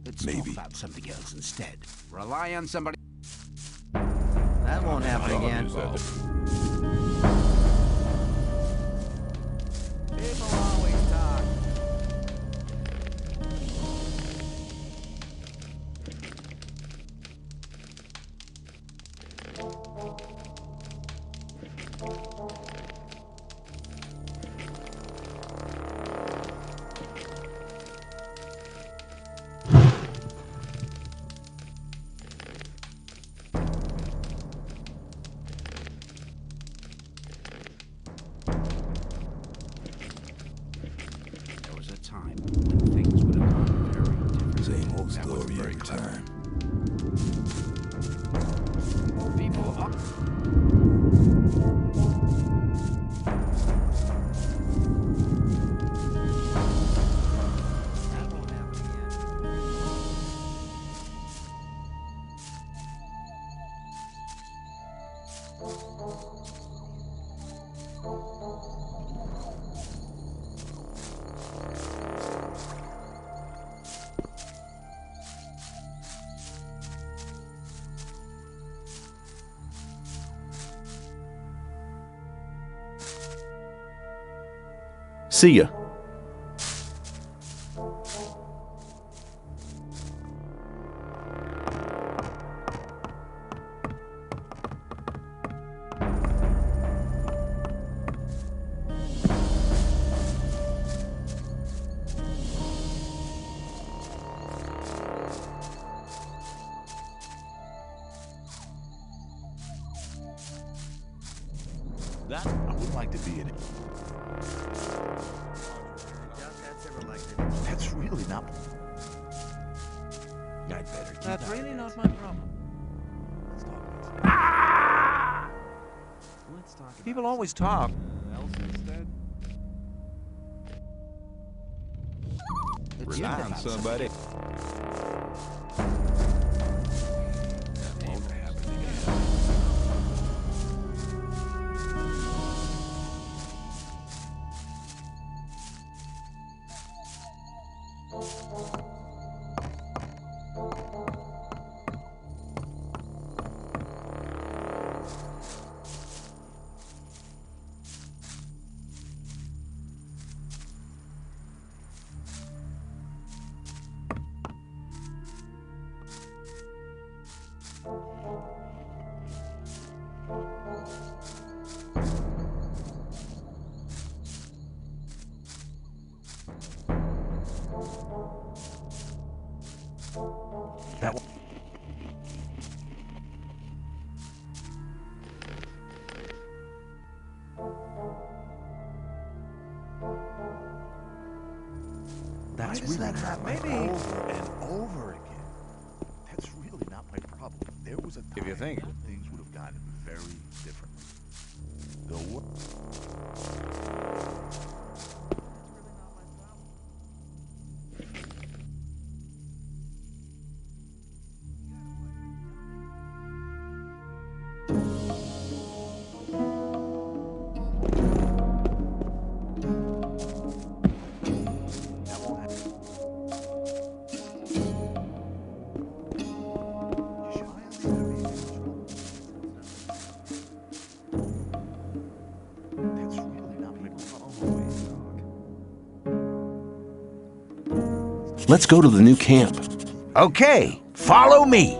Let's Maybe. talk about something else instead. Rely on somebody. That won't happen again. People always talk. There was a time when things would have gone very different. Same old That was story very every clever. time. People up. That won't happen again. See ya. That I would like to be in it. That's ever like it. That's really not. I'd better keep That's out of really it. not my problem. Let's talk about Let's talk about People always talk. something else instead. Let's Rely talk on about somebody. That won't happen again. That won't. That's really that not happen? my Maybe. over and over again. That's really not my problem. There was a time If you think. when things would have gone very differently. The world. That won't happen. Should I have been individual? That's really not my problem. Let's go to the new camp. Okay, follow me.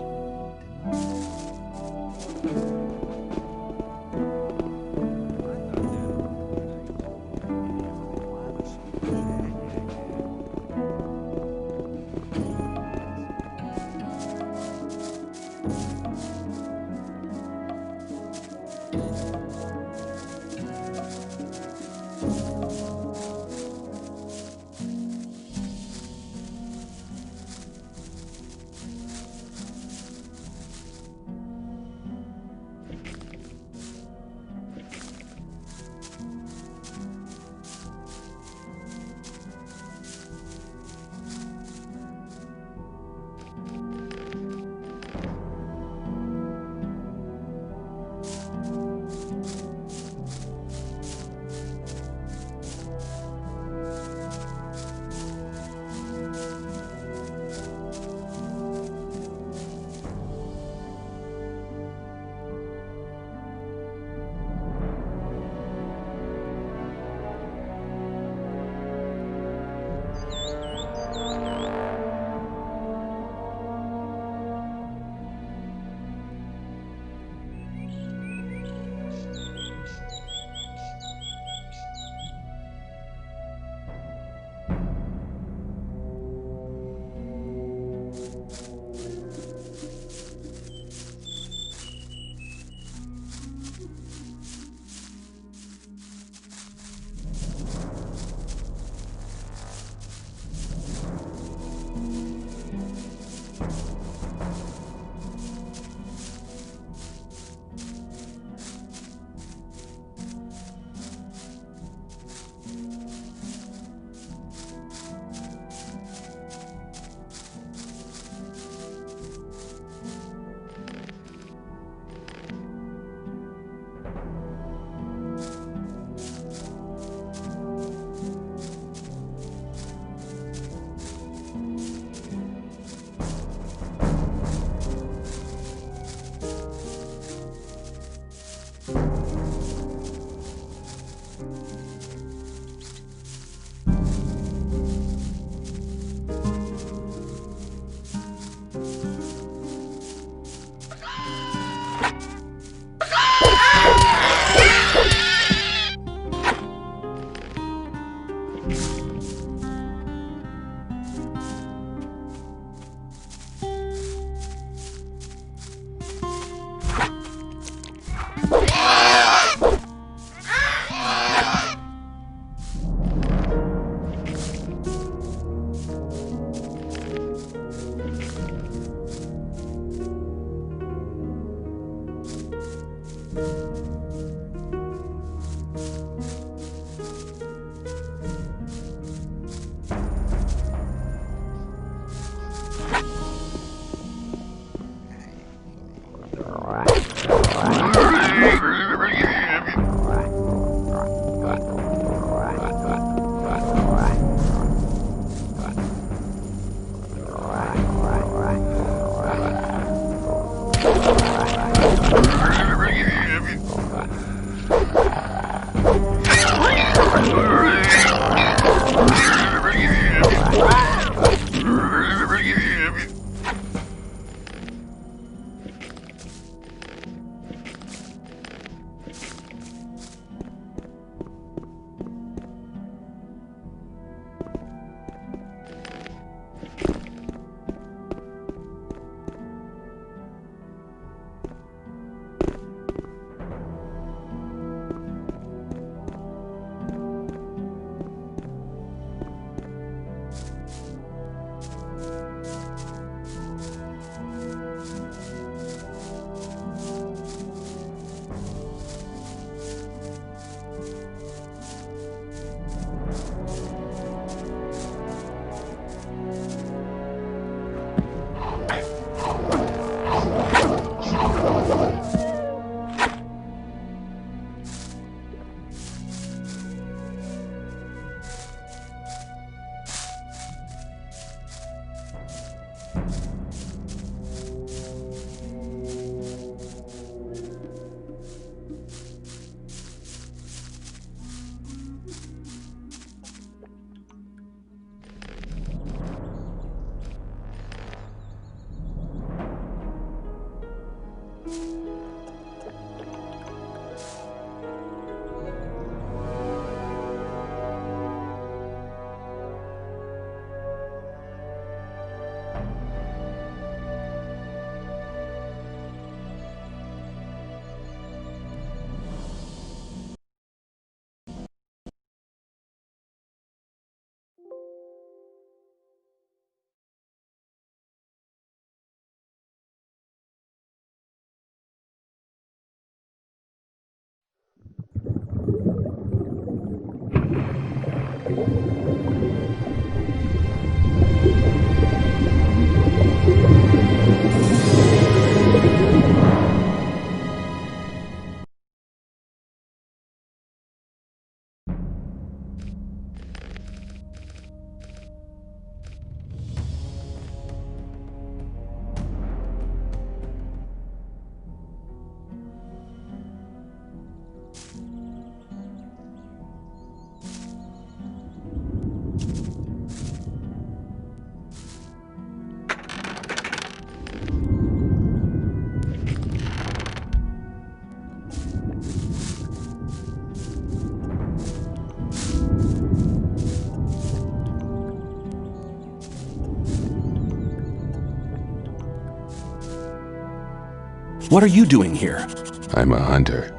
What are you doing here? I'm a hunter.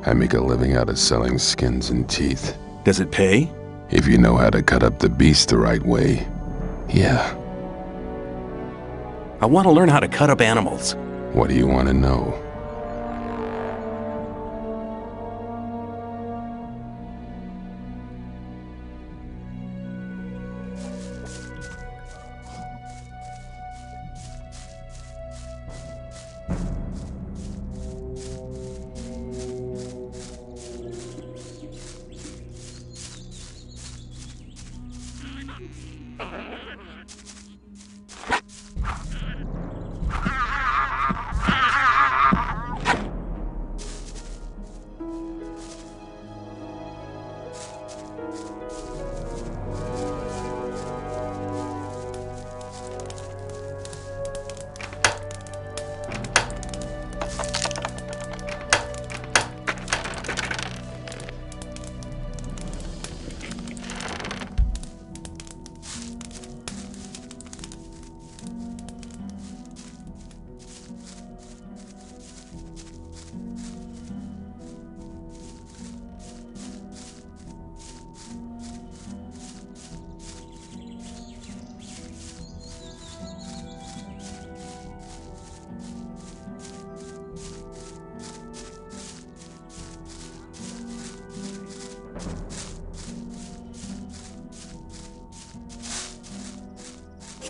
I make a living out of selling skins and teeth. Does it pay? If you know how to cut up the beast the right way, yeah. I want to learn how to cut up animals. What do you want to know?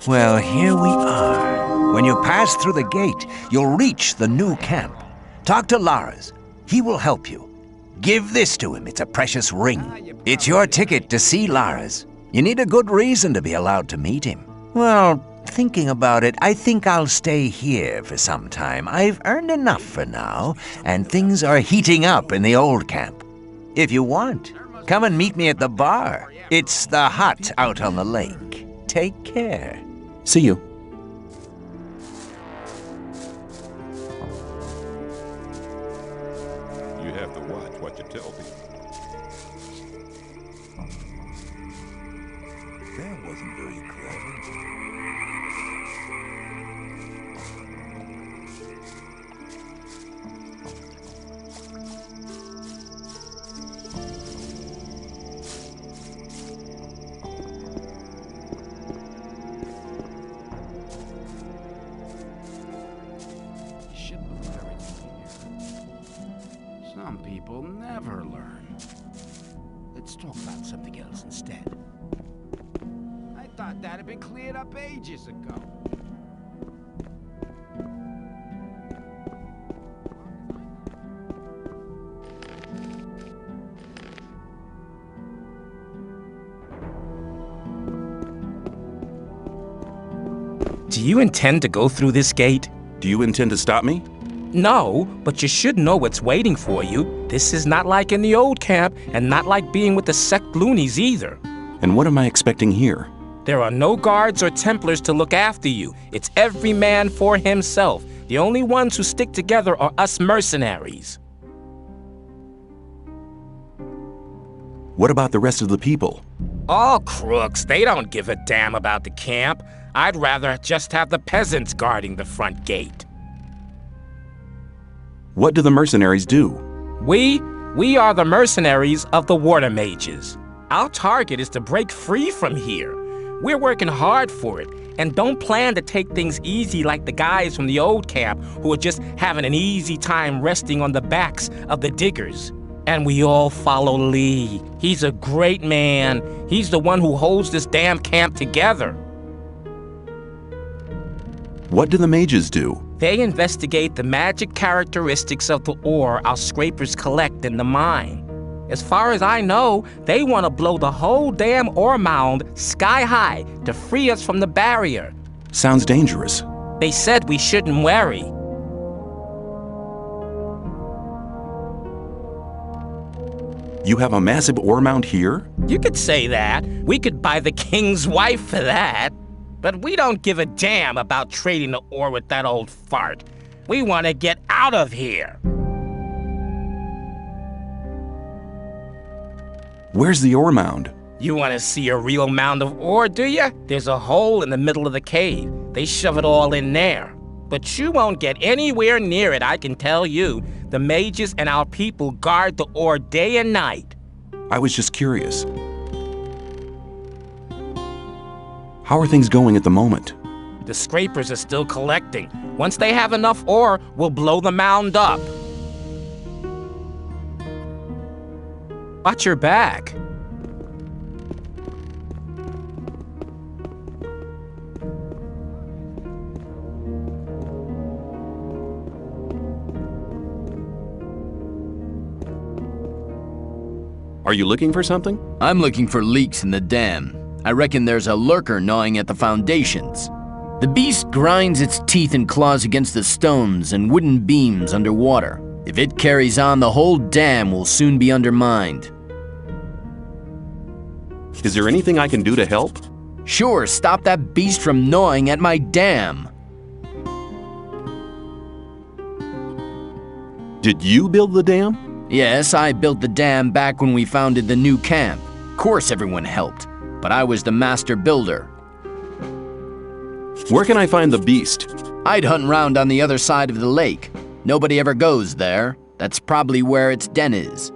Well, here we are. When you pass through the gate, you'll reach the new camp. Talk to Lars. He will help you. Give this to him. It's a precious ring. It's your ticket to see Lars. You need a good reason to be allowed to meet him. Well, thinking about it, I think I'll stay here for some time. I've earned enough for now, and things are heating up in the old camp. If you want, come and meet me at the bar. It's the hut out on the lake. Take care. See you. You have to watch what you tell people. That wasn't very clever. Some people never learn. Let's talk about something else instead. I thought that had been cleared up ages ago. Do you intend to go through this gate? Do you intend to stop me? No, but you should know what's waiting for you. This is not like in the old camp, and not like being with the sect loonies either. And what am I expecting here? There are no guards or Templars to look after you. It's every man for himself. The only ones who stick together are us mercenaries. What about the rest of the people? All crooks. They don't give a damn about the camp. I'd rather just have the peasants guarding the front gate. What do the mercenaries do? We are the mercenaries of the water mages. Our target is to break free from here. We're working hard for it, and don't plan to take things easy like the guys from the old camp who are just having an easy time resting on the backs of the diggers. And we all follow Lee. He's a great man. He's the one who holds this damn camp together. What do the mages do? They investigate the magic characteristics of the ore our scrapers collect in the mine. As far as I know, they want to blow the whole damn ore mound sky high to free us from the barrier. Sounds dangerous. They said we shouldn't worry. You have a massive ore mound here? You could say that. We could buy the king's wife for that. But we don't give a damn about trading the ore with that old fart. We want to get out of here. Where's the ore mound? You want to see a real mound of ore, do you? There's a hole in the middle of the cave. They shove it all in there. but you won't get anywhere near it, I can tell you. The mages and our people guard the ore day and night. I was just curious. How are things going at the moment? The scrapers are still collecting. Once they have enough ore, we'll blow the mound up. Watch your back. Are you looking for something? I'm looking for leaks in the dam. I reckon there's a lurker gnawing at the foundations. The beast grinds its teeth and claws against the stones and wooden beams underwater. If it carries on, the whole dam will soon be undermined. Is there anything I can do to help? Sure, stop that beast from gnawing at my dam. Did you build the dam? Yes, I built the dam back when we founded the new camp. Of course everyone helped, but I was the master builder. Where can I find the beast? I'd hunt round on the other side of the lake. Nobody ever goes there. That's probably where its den is.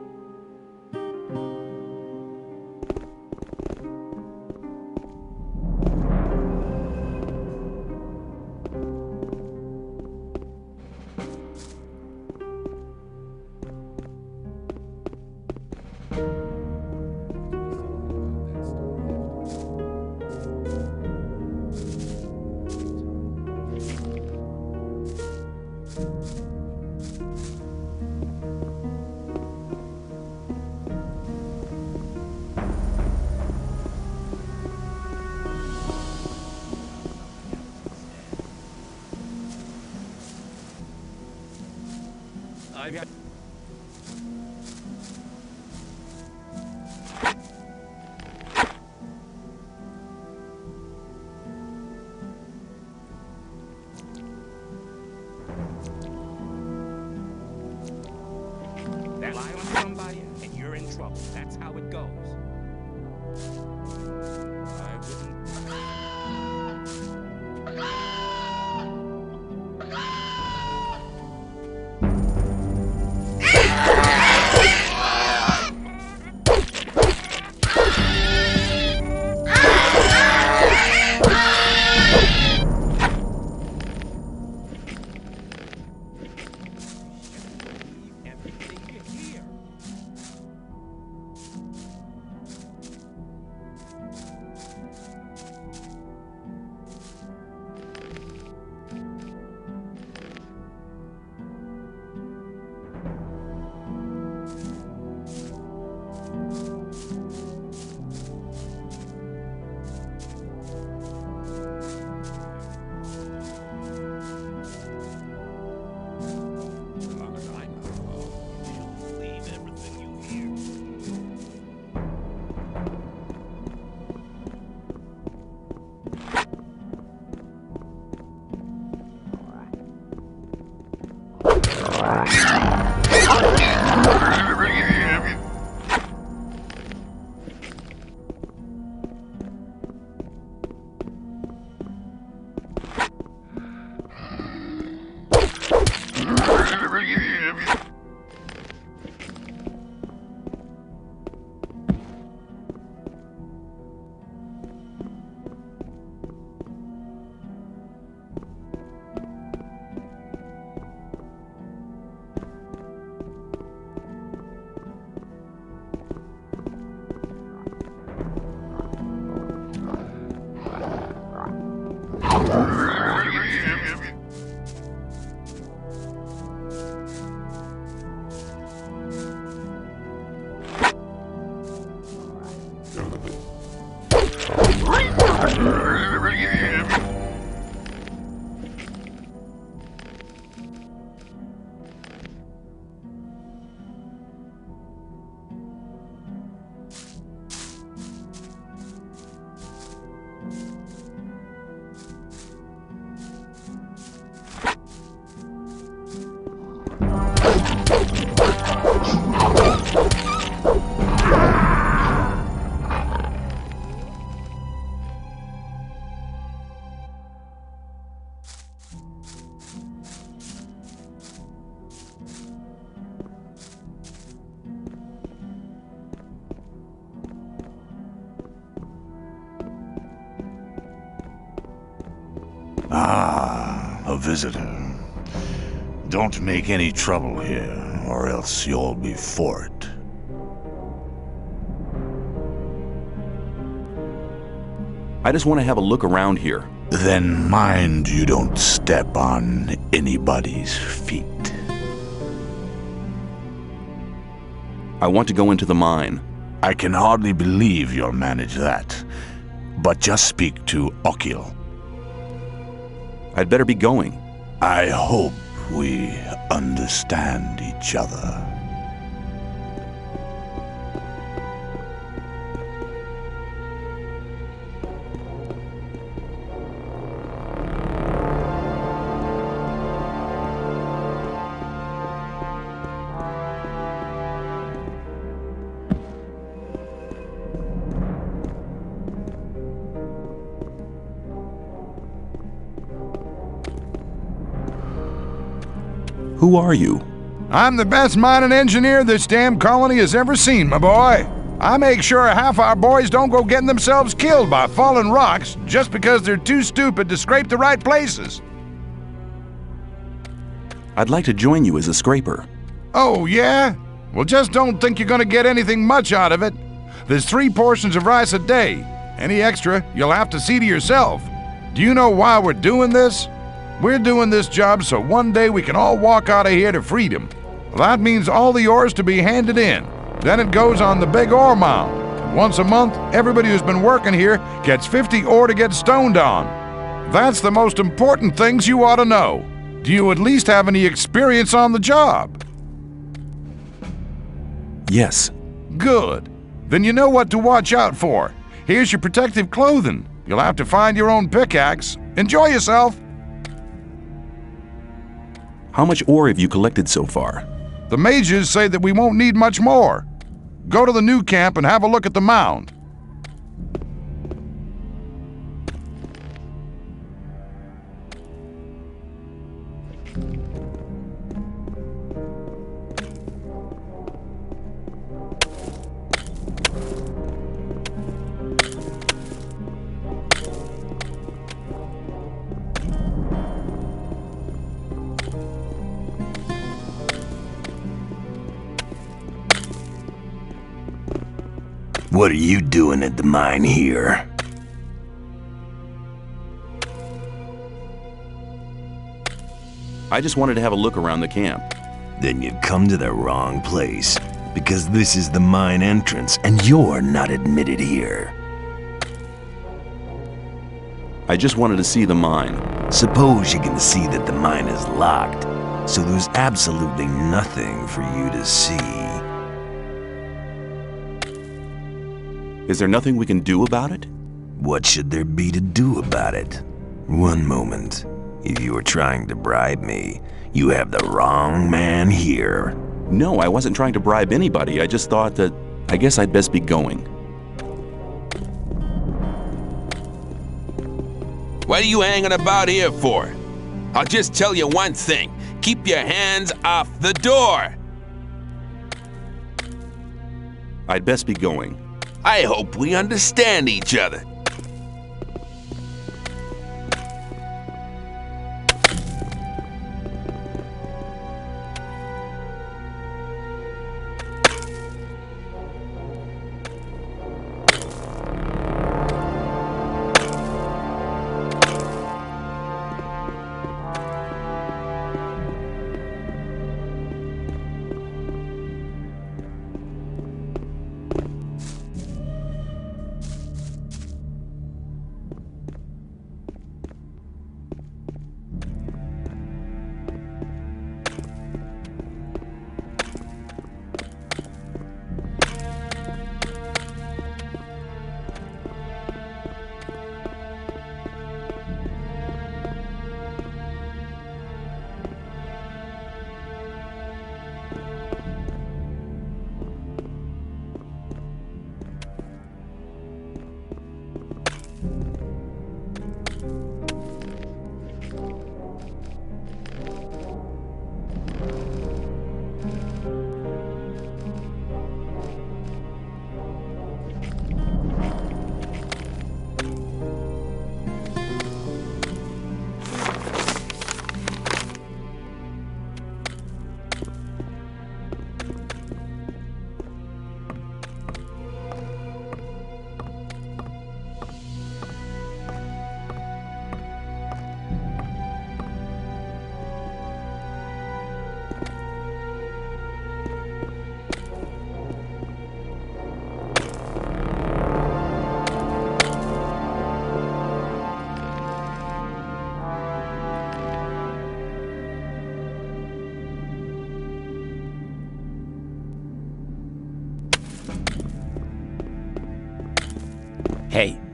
Rely on somebody and you're in trouble. That's how it goes. I wouldn't... Ah, a visitor. Don't make any trouble here, or else you'll be for it. I just want to have a look around here. Then mind you don't step on anybody's feet. I want to go into the mine. I can hardly believe you'll manage that. But just speak to Okil. I'd better be going. I hope we understand each other. Who are you? I'm the best mining engineer this damn colony has ever seen, my boy. I make sure half our boys don't go getting themselves killed by falling rocks just because they're too stupid to scrape the right places. I'd like to join you as a scraper. Oh, yeah? Well, just don't think you're gonna get anything much out of it. There's 3 portions of rice a day. Any extra, you'll have to see to yourself. Do you know why we're doing this? We're doing this job so one day we can all walk out of here to freedom. Well, that means all the ore's to be handed in. Then it goes on the big ore mound. And once a month, everybody who's been working here gets 50 ore to get stoned on. That's the most important things you ought to know. Do you at least have any experience on the job? Yes. Good. Then you know what to watch out for. Here's your protective clothing. You'll have to find your own pickaxe. Enjoy yourself. How much ore have you collected so far? The mages say that we won't need much more. Go to the new camp and have a look at the mound. What are you doing at the mine here? I just wanted to have a look around the camp. Then you've come to the wrong place, because this is the mine entrance, and you're not admitted here. I just wanted to see the mine. Suppose you can see that the mine is locked, so there's absolutely nothing for you to see. Is there nothing we can do about it? What should there be to do about it? One moment. If you were trying to bribe me, you have the wrong man here. No, I wasn't trying to bribe anybody. I just thought that I guess I'd best be going. What are you hanging about here for? I'll just tell you one thing. Keep your hands off the door. I'd best be going. I hope we understand each other.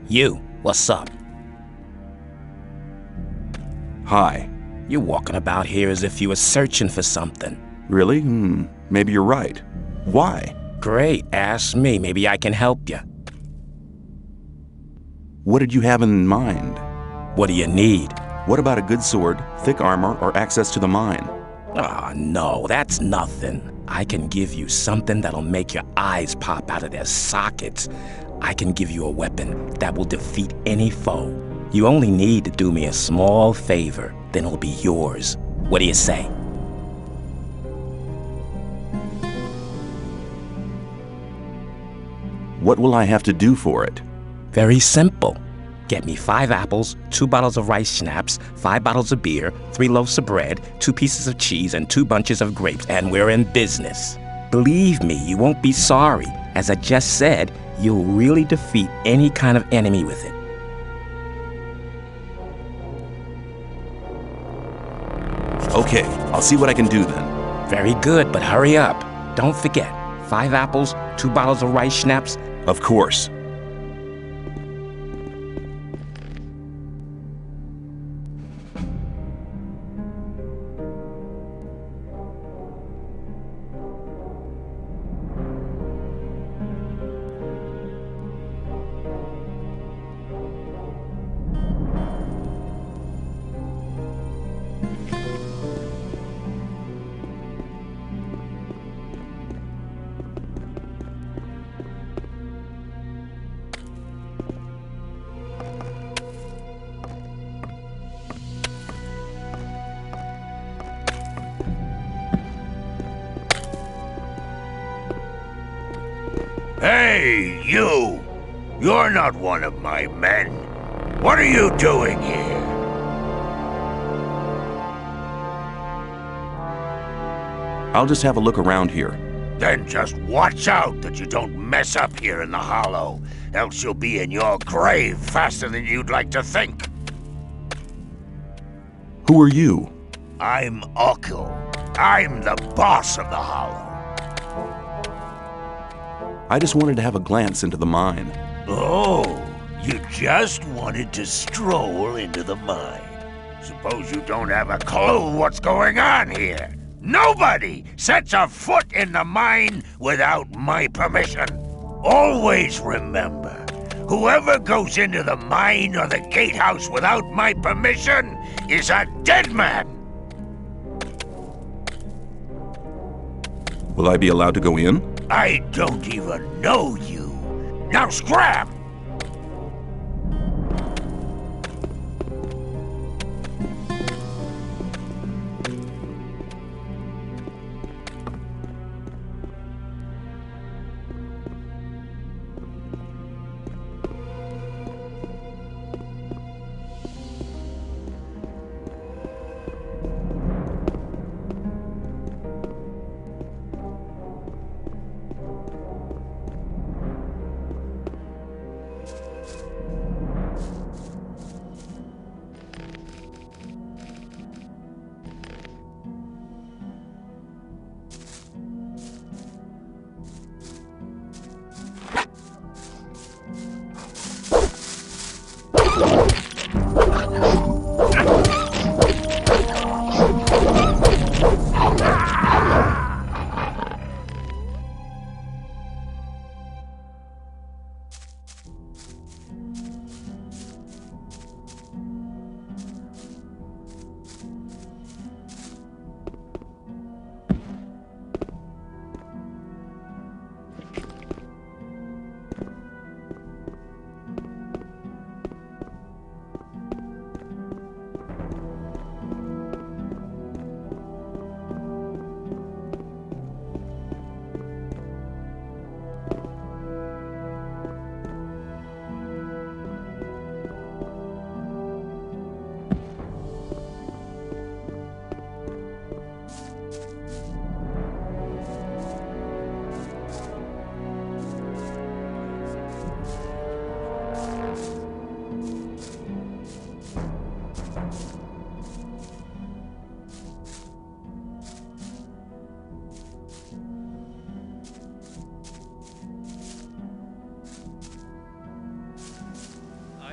You, what's up? Hi. You're walking about here as if you were searching for something. Really? Maybe you're right. Why? Great, ask me. Maybe I can help you. What did you have in mind? What do you need? What about a good sword, thick armor, or access to the mine? Ah, no, that's nothing. I can give you something that'll make your eyes pop out of their sockets. I can give you a weapon that will defeat any foe. You only need to do me a small favor, then it'll be yours. What do you say? What will I have to do for it? Very simple. Get me 5 apples, 2 bottles of rice schnapps, 5 bottles of beer, 3 loaves of bread, 2 pieces of cheese, and 2 bunches of grapes, and we're in business. Believe me, you won't be sorry. As I just said, you'll really defeat any kind of enemy with it. Okay, I'll see what I can do then. Very good, but hurry up. Don't forget, 5 apples, 2 bottles of rice schnapps. Of course. Hey, you! You're not one of my men. What are you doing here? I'll just have a look around here. Then just watch out that you don't mess up here in the Hollow, else you'll be in your grave faster than you'd like to think. Who are you? I'm Ukkel. I'm the boss of the Hollow. I just wanted to have a glance into the mine. Oh, you just wanted to stroll into the mine. Suppose you don't have a clue what's going on here. Nobody sets a foot in the mine without my permission. Always remember, whoever goes into the mine or the gatehouse without my permission is a dead man. Will I be allowed to go in? I don't even know you. Now scram!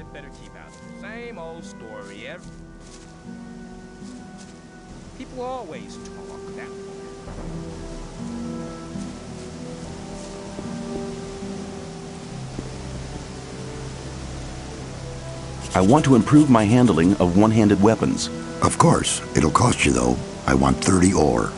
I'd better keep out of the same old story. People always talk that way. I want to improve my handling of one-handed weapons. Of course. It'll cost you, though. I want 30 ore.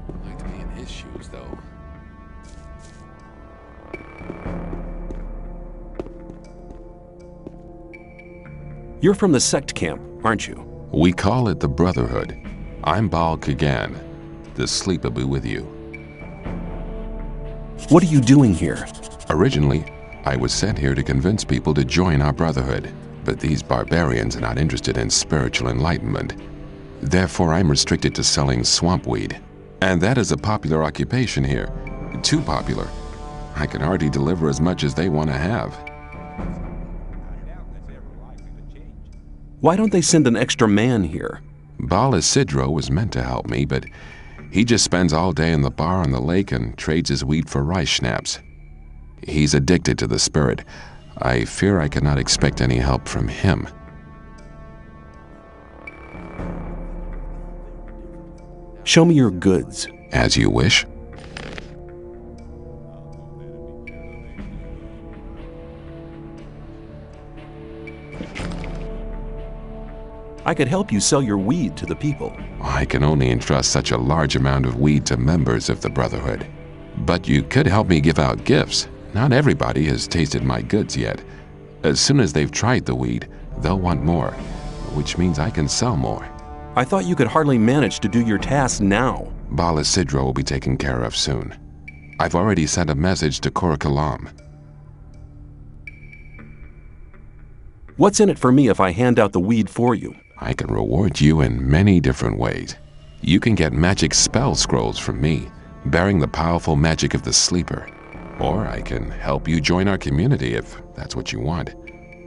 I'd like to be in his shoes, though. You're from the sect camp, aren't you? We call it the Brotherhood. I'm Baal Kagan. The sleep will be with you. What are you doing here? Originally, I was sent here to convince people to join our Brotherhood, but these barbarians are not interested in spiritual enlightenment. Therefore, I'm restricted to selling swamp weed. And that is a popular occupation here. Too popular. I can hardly deliver as much as they want to have. Why don't they send an extra man here? Baal Isidro was meant to help me, but he just spends all day in the bar on the lake and trades his weed for rice schnapps. He's addicted to the spirit. I fear I cannot expect any help from him. Show me your goods. As you wish. I could help you sell your weed to the people. I can only entrust such a large amount of weed to members of the Brotherhood. But you could help me give out gifts. Not everybody has tasted my goods yet. As soon as they've tried the weed, they'll want more, which means I can sell more. I thought you could hardly manage to do your tasks now. Baal Isidro will be taken care of soon. I've already sent a message to Korakalam. What's in it for me if I hand out the weed for you? I can reward you in many different ways. You can get magic spell scrolls from me, bearing the powerful magic of the sleeper. Or I can help you join our community if that's what you want.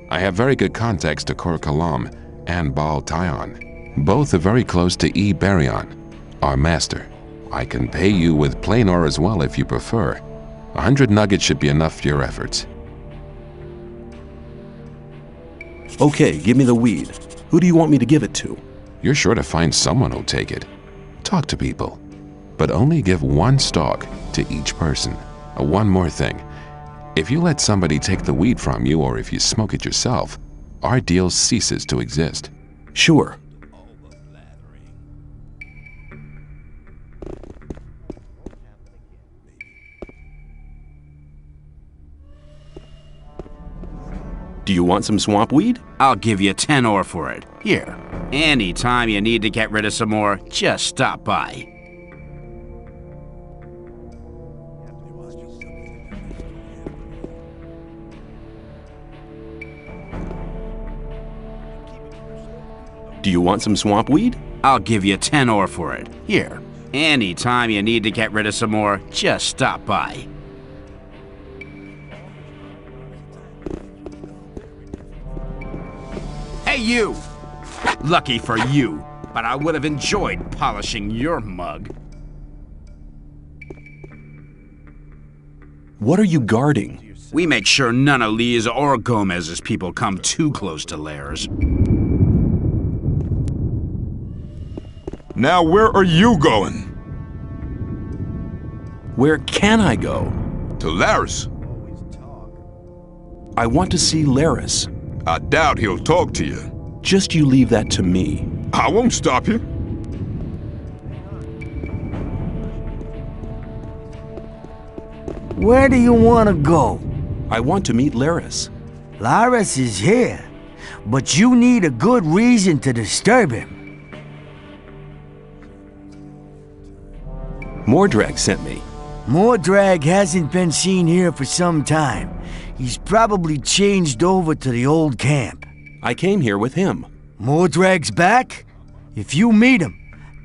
I have very good contacts to Korakalam and Baal Tyon. Both are very close to E. Baryon, our master. I can pay you with plain ore as well if you prefer. 100 nuggets should be enough for your efforts. Okay, give me the weed. Who do you want me to give it to? You're sure to find someone who'll take it. Talk to people, but only give one stalk to each person. One more thing. If you let somebody take the weed from you or if you smoke it yourself, our deal ceases to exist. Sure. Do you want some swamp weed? I'll give you 10 ore for it. Here. Anytime you need to get rid of some more, just stop by. Do you want some swamp weed? I'll give you 10 ore for it. Here. Anytime you need to get rid of some more, just stop by. Hey, you! Lucky for you, but I would have enjoyed polishing your mug. What are you guarding? We make sure none of Lee's or Gomez's people come too close to Lairs. Now where are you going? Where can I go? To Laris. I want to see Laris. I doubt he'll talk to you. Just you leave that to me. I won't stop you. Where do you want to go? I want to meet Laris. Laris is here, but you need a good reason to disturb him. Mordrag sent me. Mordrag hasn't been seen here for some time. He's probably changed over to the old camp. I came here with him. Mordrag's back? If you meet him,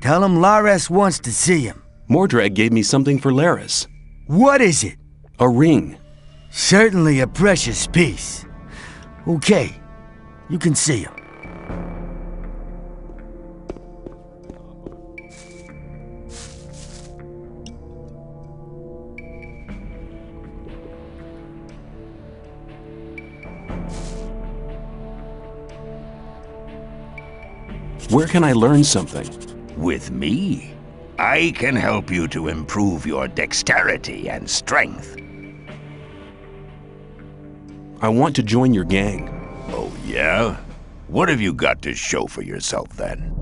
Tell him Lares wants to see him. Mordrag gave me something for Laris. What is it? A ring. Certainly a precious piece. Okay, you can see him. Where can I learn something? With me, I can help you to improve your dexterity and strength. I want to join your gang. Oh, yeah? What have you got to show for yourself, then?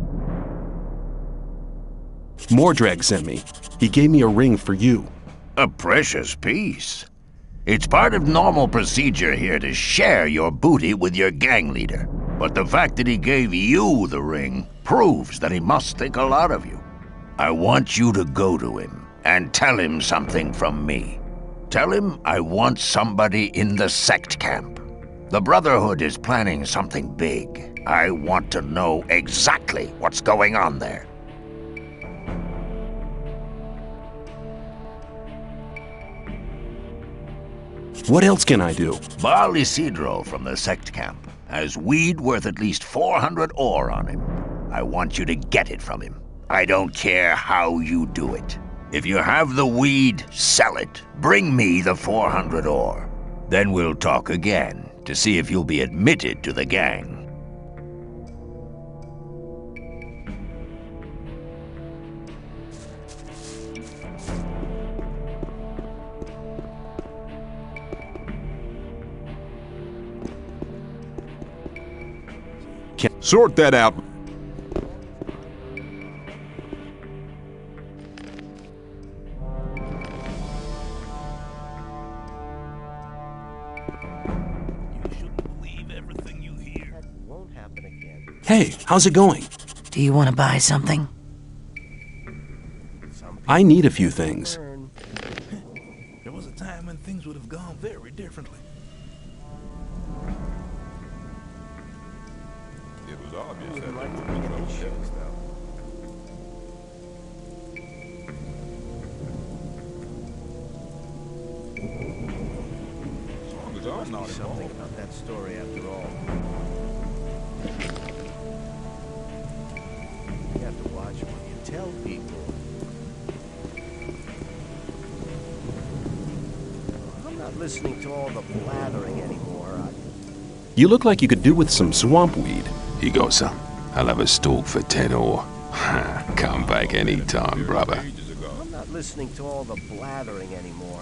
Mordrag sent me. He gave me a ring for you. A precious piece. It's part of normal procedure here to share your booty with your gang leader. But the fact that he gave you the ring proves that he must think a lot of you. I want you to go to him and tell him something from me. Tell him I want somebody in the sect camp. The Brotherhood is planning something big. I want to know exactly what's going on there. What else can I do? Baal Isidro from the sect camp has weed worth at least 400 ore on him. I want you to get it from him. I don't care how you do it. If you have the weed, sell it. Bring me the 400 ore. Then we'll talk again to see if you'll be admitted to the gang. Sort that out. Hey, how's it going? Do you want to buy something? I need a few things. There was a time when things would have gone very differently. It was obvious that there would be no shifts now. As long as I'm not Something involved. about that story after all. You have to watch what you tell people. I'm not listening to all the blathering anymore. You look like you could do with some swamp weed. He goes, son. I'll have a stalk for 10 ore. Come back anytime, brother. I'm not listening to all the blathering anymore.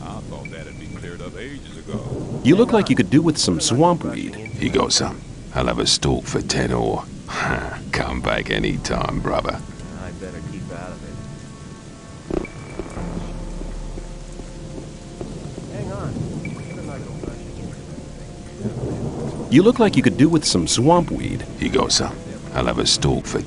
I thought that had been cleared up ages ago. You look like you could do with some swamp weed. He goes, son. I'll have a stalk for 10 ore. Come back anytime, brother. I better keep out of it. Hang on. Better not go rushing. You look like you could do with some swamp weed. He goes, son. I'll have a stalk for...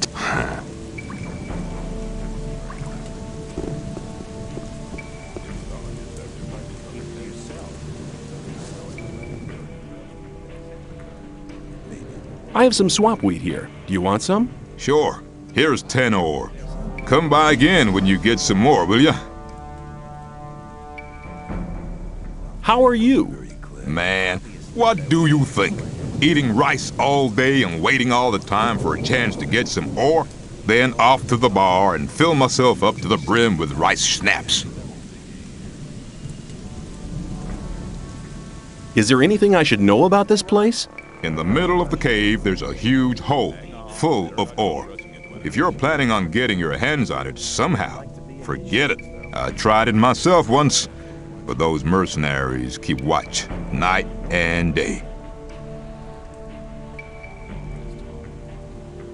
I have some swamp weed here. Do you want some? Sure. Here's 10 ore. Come by again when you get some more, will ya? How are you? Man, what do you think? Eating rice all day and waiting all the time for a chance to get some ore? Then off to the bar and fill myself up to the brim with rice schnapps. Is there anything I should know about this place? In the middle of the cave, there's a huge hole full of ore. If you're planning on getting your hands on it somehow, forget it. I tried it myself once, but those mercenaries keep watch night and day.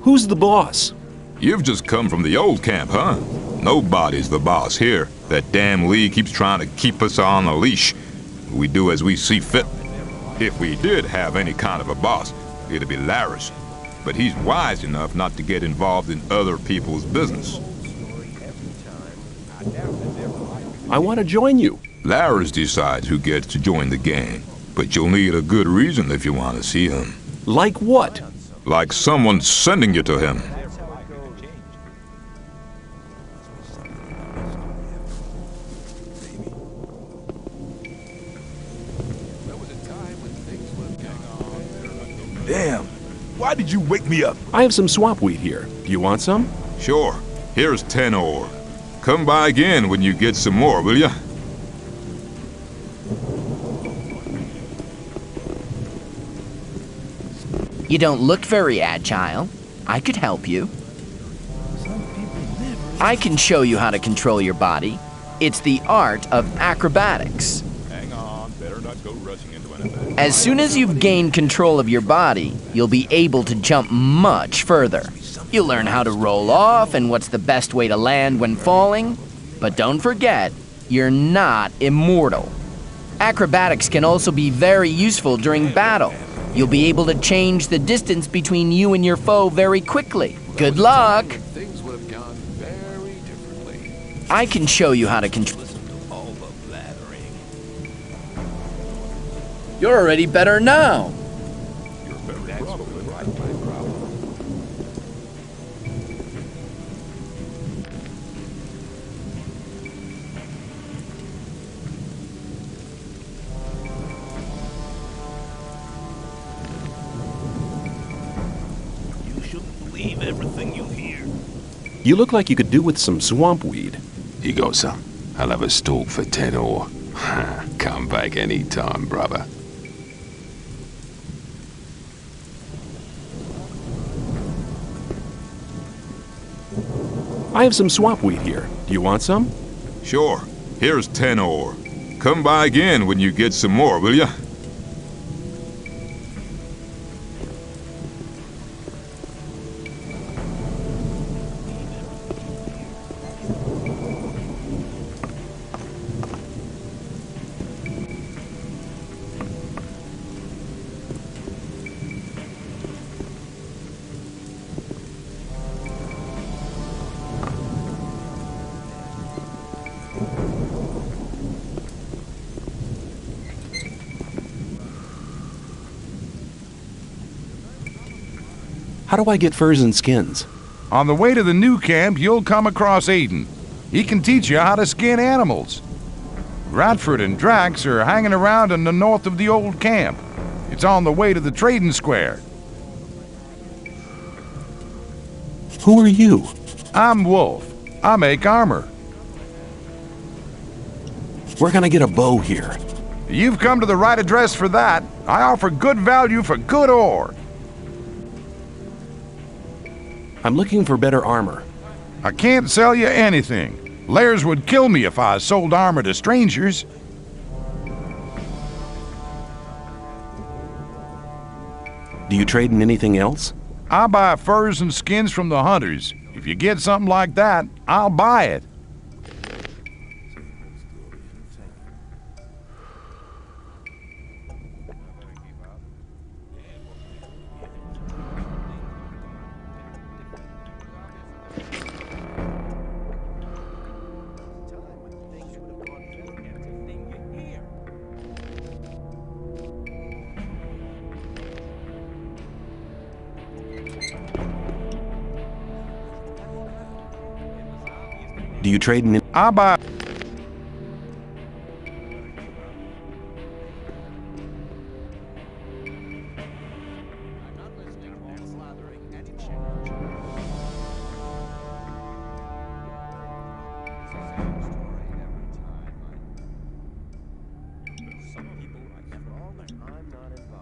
Who's the boss? You've just come from the old camp, huh? Nobody's the boss here. That damn Lee keeps trying to keep us on a leash. We do as we see fit. If we did have any kind of a boss, it'd be Laris. But he's wise enough not to get involved in other people's business. I want to join you. Laris decides who gets to join the gang. But you'll need a good reason if you want to see him. Like what? Like someone sending you to him. Why did you wake me up? I have some swamp weed here. Do you want some? Sure. Here's 10 ore. Come by again when you get some more, will ya? You don't look very agile. I could help you. I can show you how to control your body. It's the art of acrobatics. Hang on, better not go rushing into anything. As soon as you've gained control of your body, you'll be able to jump much further. You'll learn how to roll off and what's the best way to land when falling. But don't forget, you're not immortal. Acrobatics can also be very useful during battle. You'll be able to change the distance between you and your foe very quickly. Good luck! Things would have gone very differently. I can show you how to control. You're already better now. Everything you hear. You look like you could do with some swamp weed. You got some? I'll have a stalk for 10 ore. Come back any time, brother. I have some swamp weed here. Do you want some? Sure. Here's 10 ore. Come by again when you get some more, will ya? How do I get furs and skins? On the way to the new camp, you'll come across Aiden. He can teach you how to skin animals. Radford and Drax are hanging around in the north of the old camp. It's on the way to the trading square. Who are you? I'm Wolf. I make armor. Where can I get a bow here? You've come to the right address for that. I offer good value for good ore. I'm looking for better armor. I can't sell you anything. Lairs would kill me if I sold armor to strangers. Do you trade in anything else? I buy furs and skins from the hunters. If you get something like that, I'll buy it. Do you trade in? I buy.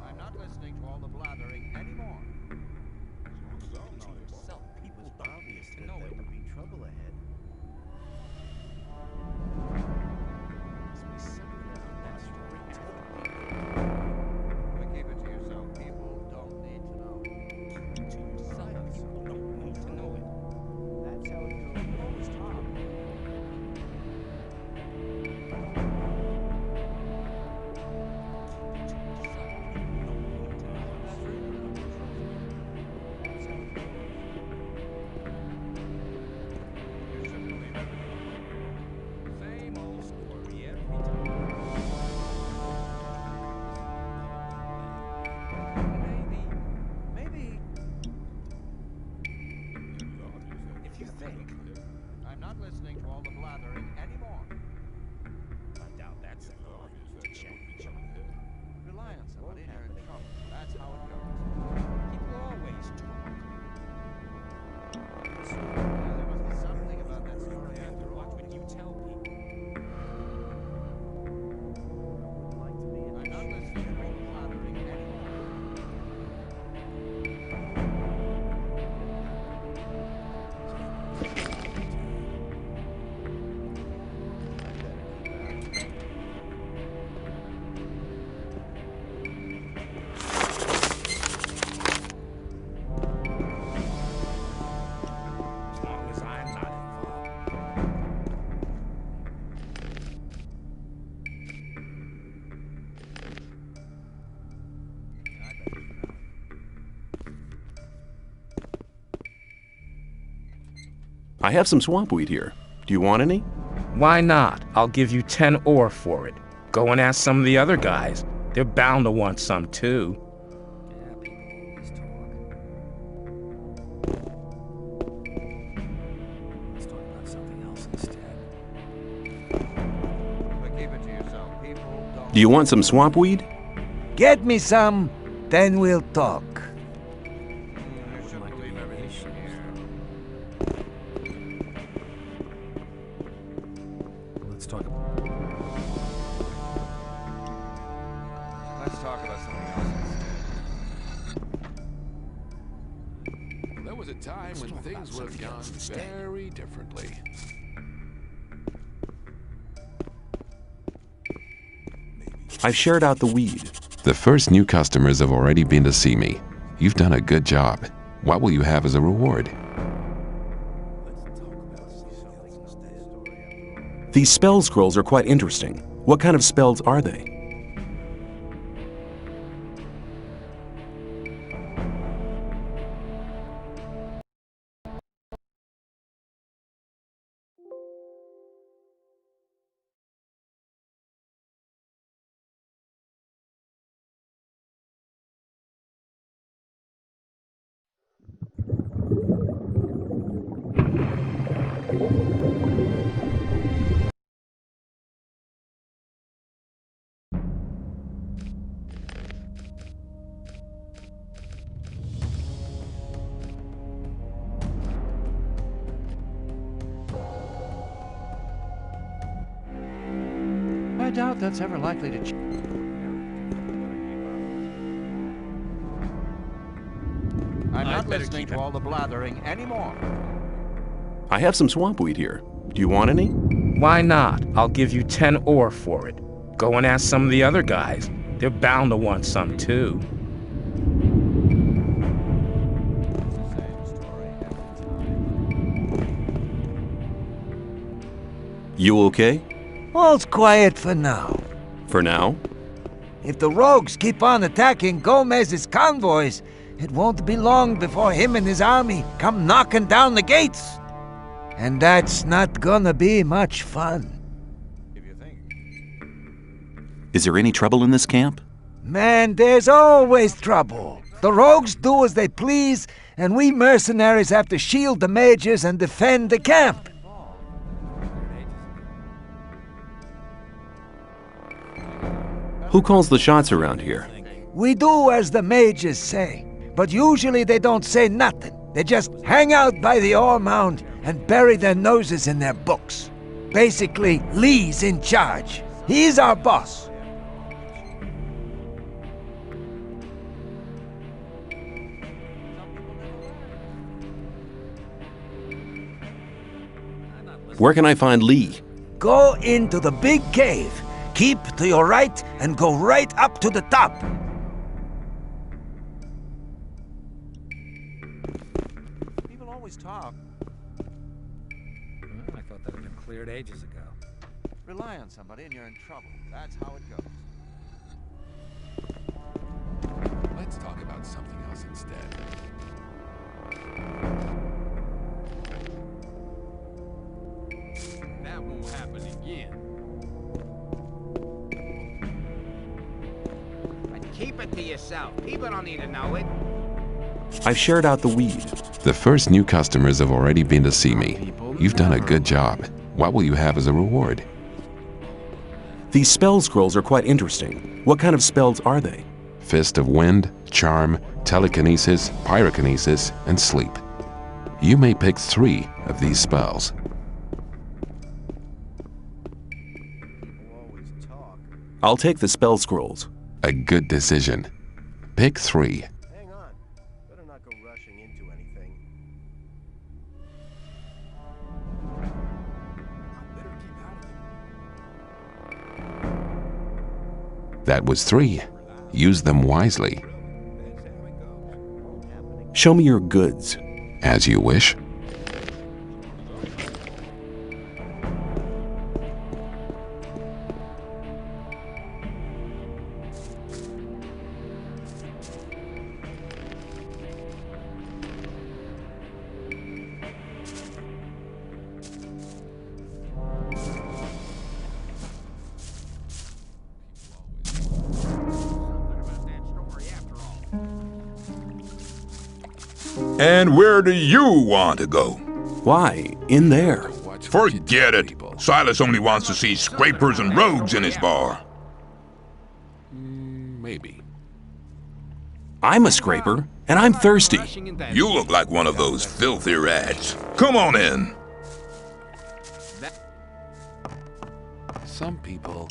I'm not listening to all the blathering anymore. It was obvious that there would be trouble ahead. Must be something about that storytelling. Keep it to yourself. People don't need to know. Keep it to yourself. People don't need to know it. That's how it goes. Always talk. I'm not listening to all the blathering anymore. I doubt that's to change. Rely on somebody and you're in trouble. That's how it goes. People always I have some swampweed here. Do you want any? Why not? I'll give you 10 ore for it. Go and ask some of the other guys. They're bound to want some too. Let's talk about something else instead. But keep it to yourself. People don't... Do you want some swampweed? Get me some, then we'll talk. I shouldn't believe everything you hear. Let's talk about something else instead. There was a time when things would have gone very differently. I've shared out the weed. The first new customers have already been to see me. You've done a good job. What will you have as a reward? These spell scrolls are quite interesting. What kind of spells are they? I doubt that's ever likely to change. I'm not listening to all the blathering anymore. I have some swampweed here. Do you want any? Why not? I'll give you 10 ore for it. Go and ask some of the other guys. They're bound to want some too. You okay? All's quiet for now. For now? If the rogues keep on attacking Gomez's convoys, it won't be long before him and his army come knocking down the gates. And that's not gonna be much fun. Is there any trouble in this camp? Man, there's always trouble. The rogues do as they please, and we mercenaries have to shield the mages and defend the camp. Who calls the shots around here? We do as the mages say, but usually they don't say nothing. They just hang out by the ore mound and bury their noses in their books. Basically, Lee's in charge. He's our boss. Where can I find Lee? Go into the big cave. Keep to your right and go right up to the top. People always talk. Well, I thought that had been cleared ages ago. Rely on somebody and you're in trouble. That's how it goes. Let's talk about something else instead. That won't happen again. But keep it to yourself. People don't need to know it. I've shared out the weed. The first new customers have already been to see me. You've done a good job. What will you have as a reward? These spell scrolls are quite interesting. What kind of spells are they? Fist of Wind, Charm, telekinesis, pyrokinesis, and sleep. You may pick 3 of these spells. I'll take the spell scrolls. A good decision. Pick 3. Hang on. Better not go rushing into anything. That was 3. Use them wisely. Show me your goods. As you wish. And where do you want to go? Why? In there. Forget it. Silas only wants to see scrapers and rogues in his bar. Maybe. I'm a scraper, and I'm thirsty. You look like one of those filthy rats. Come on in. Some people...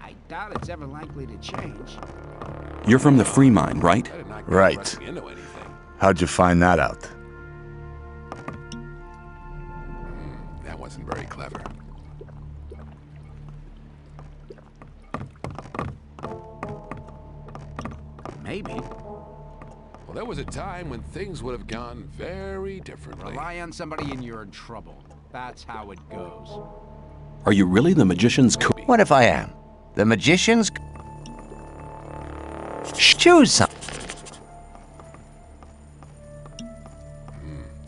I doubt it's ever likely to change. You're from the Free Mind, right? Right. How'd you find that out? That wasn't very clever. Maybe. Well, there was a time when things would have gone very differently. Rely on somebody and you're in trouble. That's how it goes. Are you really the magician's co- What if I am? The magician's... Choose some.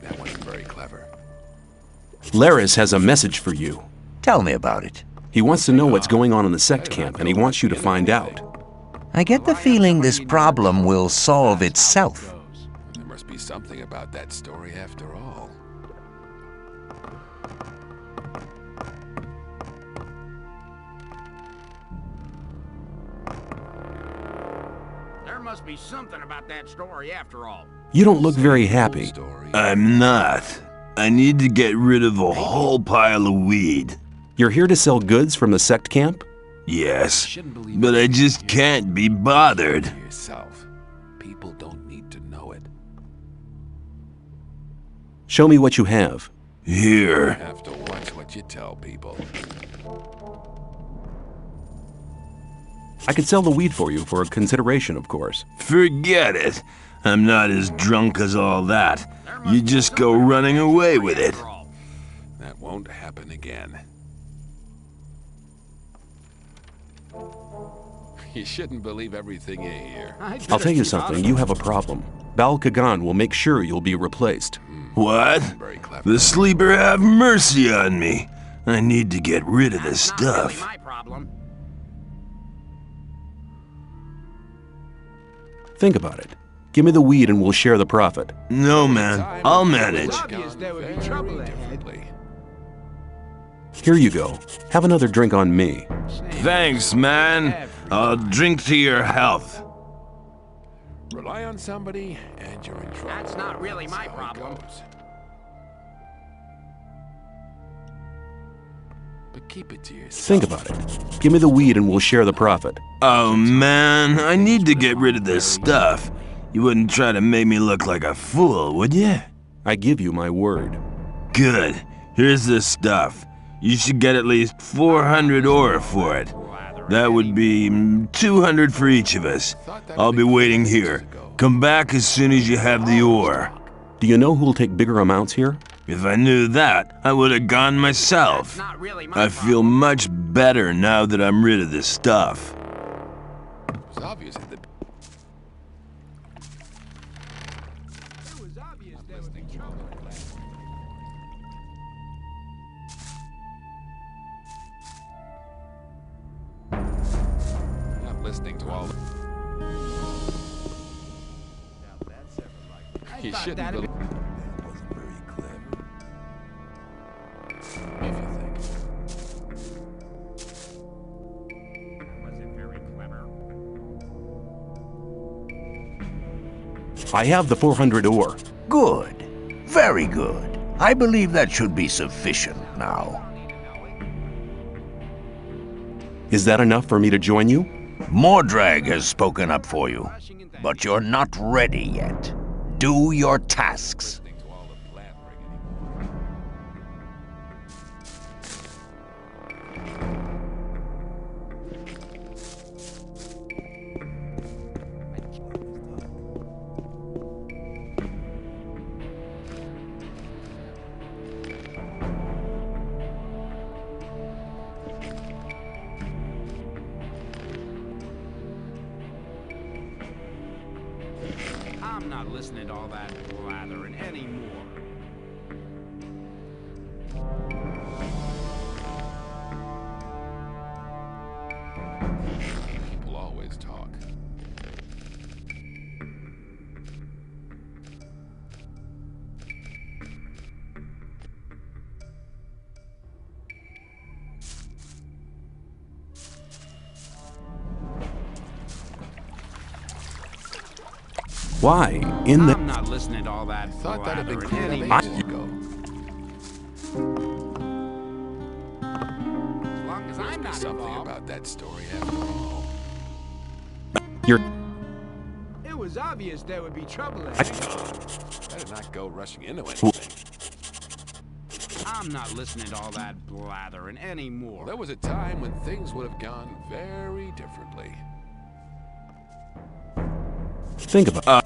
That wasn't very clever. Laris has a message for you. Tell me about it. He wants to know what's going on in the sect camp, and he wants you to find out. I get the feeling this problem will solve itself. There must be something about that story after all. There must be something about that story after all. You don't look very happy. I'm not. I need to get rid of a whole pile of weed. You're here to sell goods from the sect camp? Yes, but I just can't be bothered. Yourself. People don't need to know it. Show me what you have. Here. You have to watch what you tell people. I could sell the weed for you for a consideration, of course. Forget it. I'm not as drunk as all that. You just go running away with it. That won't happen again. You shouldn't believe everything you hear. I'll tell you something, you have a problem. Bal Kagan will make sure you'll be replaced. What? The sleeper have mercy on me. I need to get rid of this stuff. My problem. Think about it. Give me the weed and we'll share the profit. No, man. I'll manage. There would be trouble ahead. Here you go. Have another drink on me. Thanks, man. I'll drink to your health. Rely on somebody and you're in trouble. That's not really my problem. But keep it to yourself. Think about it. Give me the weed and we'll share the profit. Oh, man. I need to get rid of this stuff. You wouldn't try to make me look like a fool, would you? I give you my word. Good. Here's this stuff. You should get at least 400 ore for it. That would be 200 for each of us. I'll be waiting here. Come back as soon as you have the ore. Do you know who'll take bigger amounts here? If I knew that, I would have gone myself. I feel much better now that I'm rid of this stuff. It's obvious that listening to all. You shouldn't believe. That wasn't very clever. If you think. Was it very clever? I have the 400 ore. Good. Very good. I believe that should be sufficient now. Is that enough for me to join you? Mordrag has spoken up for you, but you're not ready yet. Do your tasks. I'm not listening to all that blathering anymore. People always talk. Why? In the... I'm not listening to all that Thought that'd been blathering clear anymore. ages ago. As long as I'm not Something involved. about that story after all. You're... It was obvious there would be trouble in Better not go rushing into anything. I'm not listening to all that blathering anymore. There was a time when things would have gone very differently. Think about...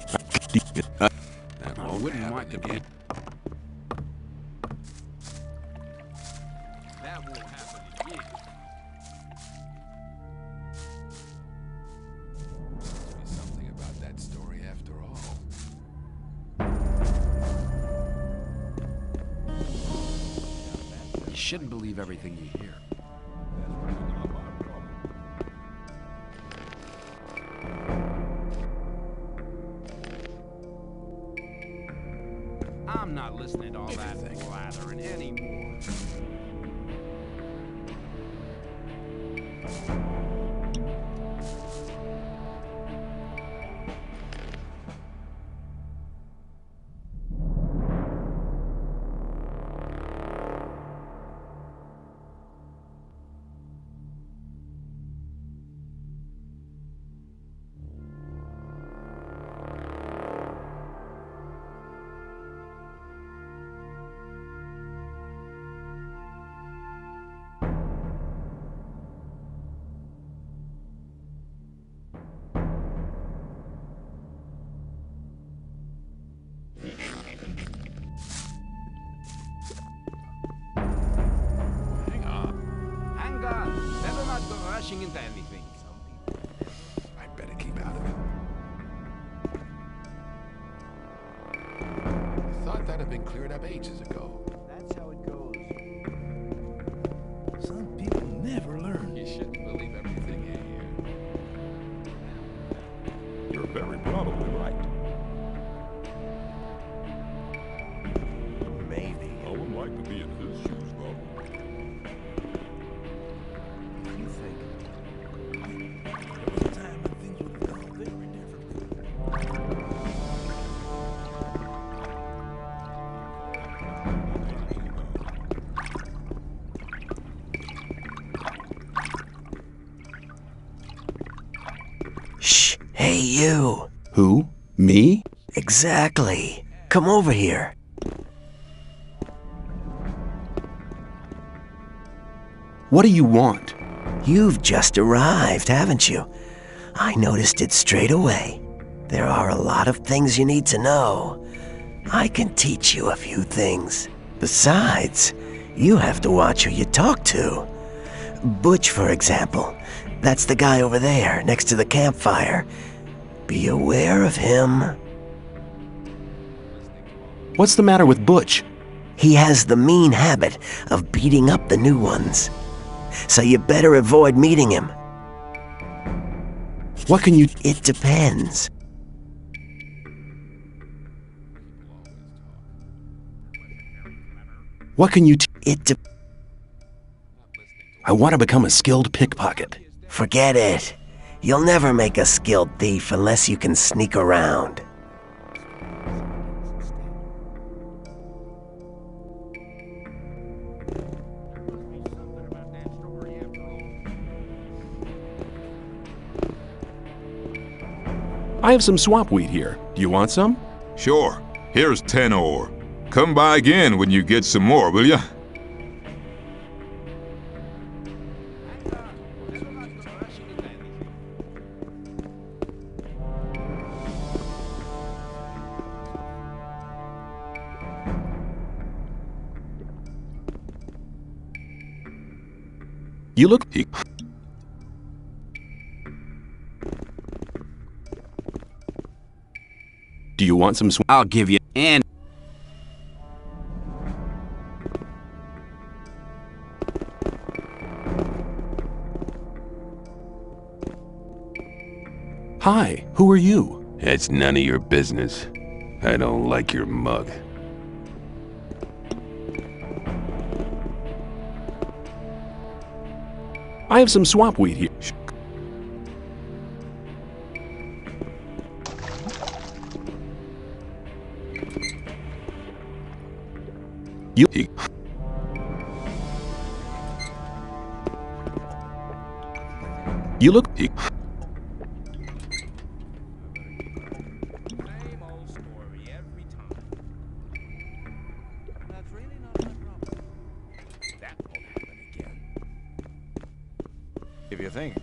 That I won't wouldn't happen want to again. That won't happen again. Must be something about that story after all. You shouldn't believe everything you hear. I'm not listening to all that blathering anymore. Hang on. Better not go rushing into anything. I better keep out of it. I thought that had been cleared up ages ago. That's how it goes. Some people never learn. You shouldn't believe everything you hear. You're very probably right. Maybe. I would like to be in his shoes, though. You think? There was a time when things would have gone very differently. Shh. Hey, you. Who? Me? Exactly. Come over here. What do you want? You've just arrived, haven't you? I noticed it straight away. There are a lot of things you need to know. I can teach you a few things. Besides, you have to watch who you talk to. Butch, for example. That's the guy over there, next to the campfire. Be aware of him. What's the matter with Butch? He has the mean habit of beating up the new ones. So you better avoid meeting him. What can you... It depends. What can you... It I want to become a skilled pickpocket. Forget it. You'll never make a skilled thief unless you can sneak around. I have some swamp weed here. Do you want some? Sure. Here's 10 ore. Come by again when you get some more, will ya? You look... Do you want some swamp? I'll give you. And Hi, who are you? It's none of your business. I don't like your mug. I have some swamp weed here. You look... if you think.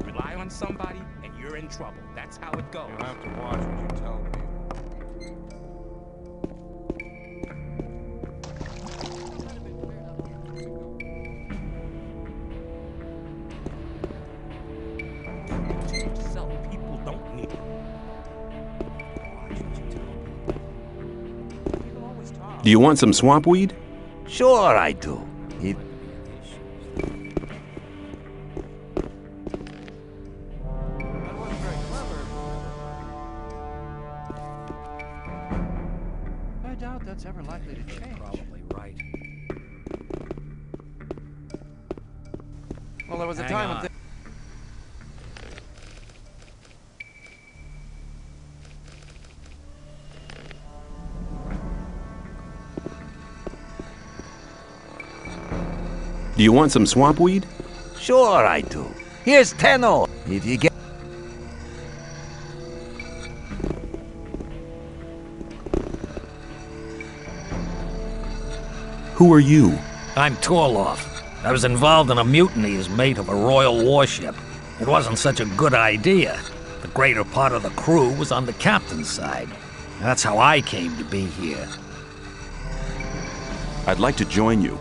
Rely on somebody and you're in trouble. That's how it goes. You have to watch what you tell people. People don't need. Watch what you tell people. People always talk. Do you want some swamp weed? Sure I do. I doubt that's ever likely to change. Probably right. Well, there was a time when Do you want some swamp weed? Sure I do. Here's 10 ore. If you get... Who are you? I'm Torloff. I was involved in a mutiny as mate of a royal warship. It wasn't such a good idea. The greater part of the crew was on the captain's side. That's how I came to be here. I'd like to join you.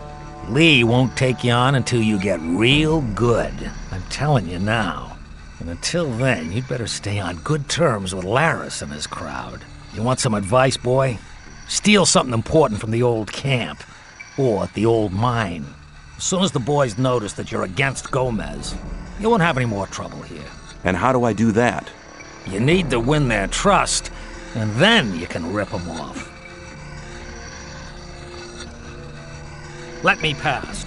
Lee won't take you on until you get real good. I'm telling you now. And until then, you'd better stay on good terms with Laris and his crowd. You want some advice, boy? Steal something important from the old camp. Or the old mine. As soon as the boys notice that you're against Gomez, you won't have any more trouble here. And how do I do that? You need to win their trust, and then you can rip them off. Let me pass.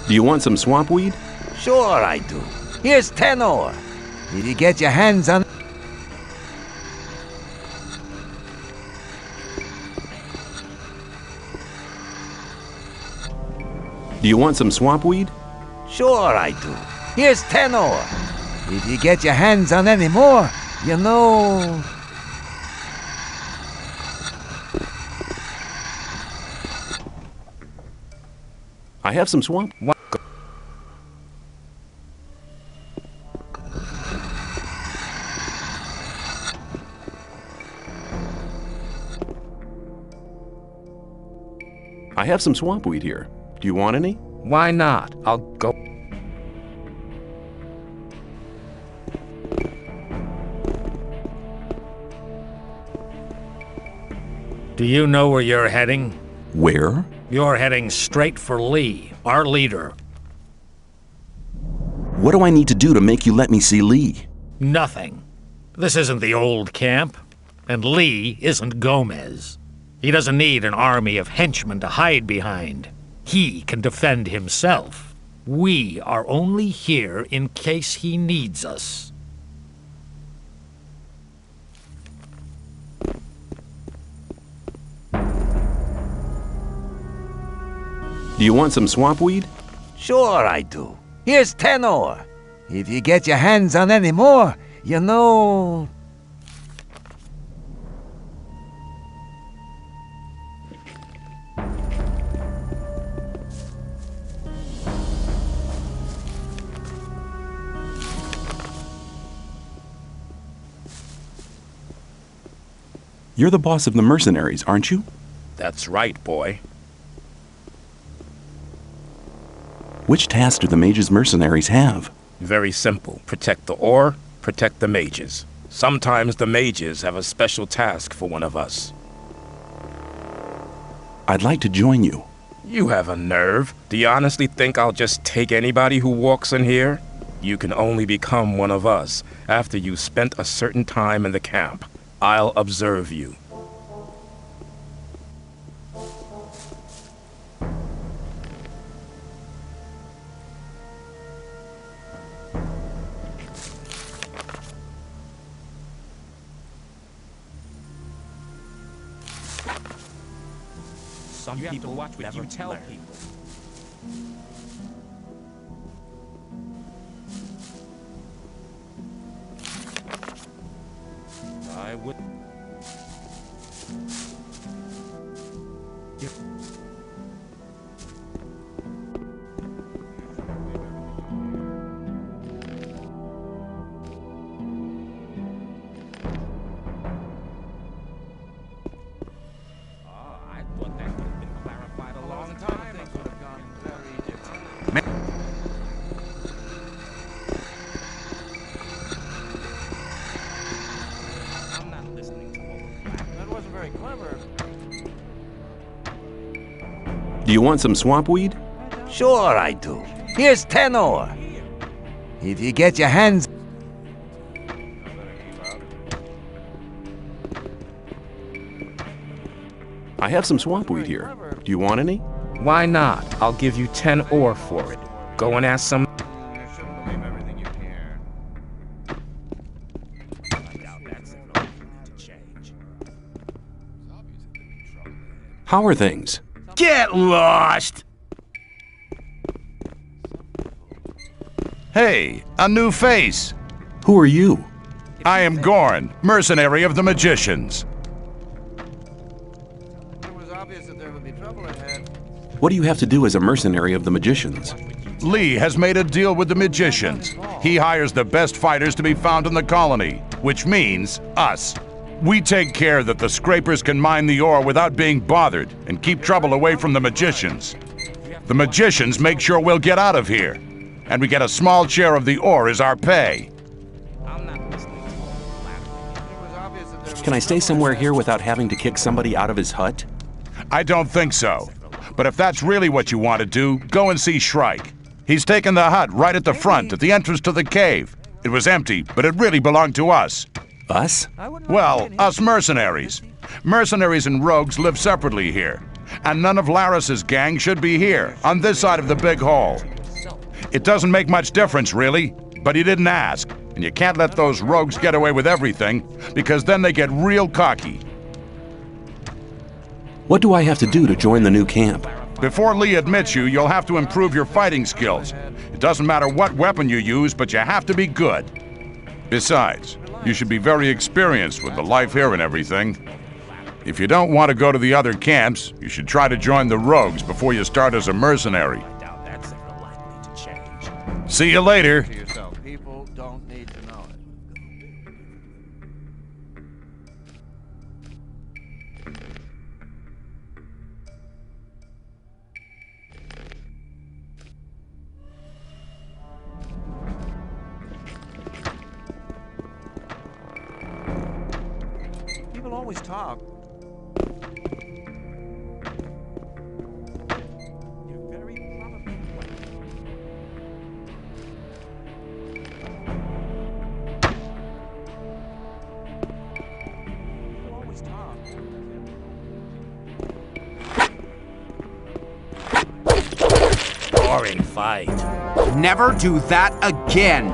Do you want some swamp weed? Sure I do. Here's 10 ore. If you get your hands on... Do you want some swamp weed? Sure I do. Here's 10 ore. If you get your hands on any more, you know... I have some swamp. I have some swamp weed here. Do you want any? Why not? I'll go. Do you know where you're heading? Where? You're heading straight for Lee, our leader. What do I need to do to make you let me see Lee? Nothing. This isn't the old camp, and Lee isn't Gomez. He doesn't need an army of henchmen to hide behind. He can defend himself. We are only here in case he needs us. Do you want some swamp weed? Sure I do. Here's 10 ore. If you get your hands on any more, you know... You're the boss of the mercenaries, aren't you? That's right, boy. Which task do the mage's mercenaries have? Very simple. Protect the ore, protect the mages. Sometimes the mages have a special task for one of us. I'd like to join you. You have a nerve. Do you honestly think I'll just take anybody who walks in here? You can only become one of us after you've spent a certain time in the camp. I'll observe you. Some people watch what you tell people. I would. Do you want some swamp weed? Sure I do. Here's 10 ore. If you get your hands... I have some swamp weed here. Do you want any? Why not? I'll give you 10 ore for it. Go and ask some... How are things? Get lost! Hey, a new face. Who are you? I am Gorn, mercenary of the magicians. It was obvious that there would be trouble ahead. What do you have to do as a mercenary of the magicians? Lee has made a deal with the magicians. He hires the best fighters to be found in the colony, which means us. We take care that the scrapers can mine the ore without being bothered and keep trouble away from the magicians. The magicians make sure we'll get out of here, and we get a small share of the ore as our pay. Can I stay somewhere here without having to kick somebody out of his hut? I don't think so. But if that's really what you want to do, go and see Shrike. He's taken the hut right at the front, at the entrance to the cave. It was empty, but it really belonged to us. Us? Well, us mercenaries. Mercenaries and rogues live separately here. And none of Laris's gang should be here, on this side of the big hall. It doesn't make much difference, really, but he didn't ask. And you can't let those rogues get away with everything, because then they get real cocky. What do I have to do to join the new camp? Before Lee admits you, you'll have to improve your fighting skills. It doesn't matter what weapon you use, but you have to be good. Besides, you should be very experienced with the life here and everything. If you don't want to go to the other camps, you should try to join the rogues before you start as a mercenary. See you later. People don't need to know it. People always talk. You're very probably right. People always talk. Boring fight. Never do that again!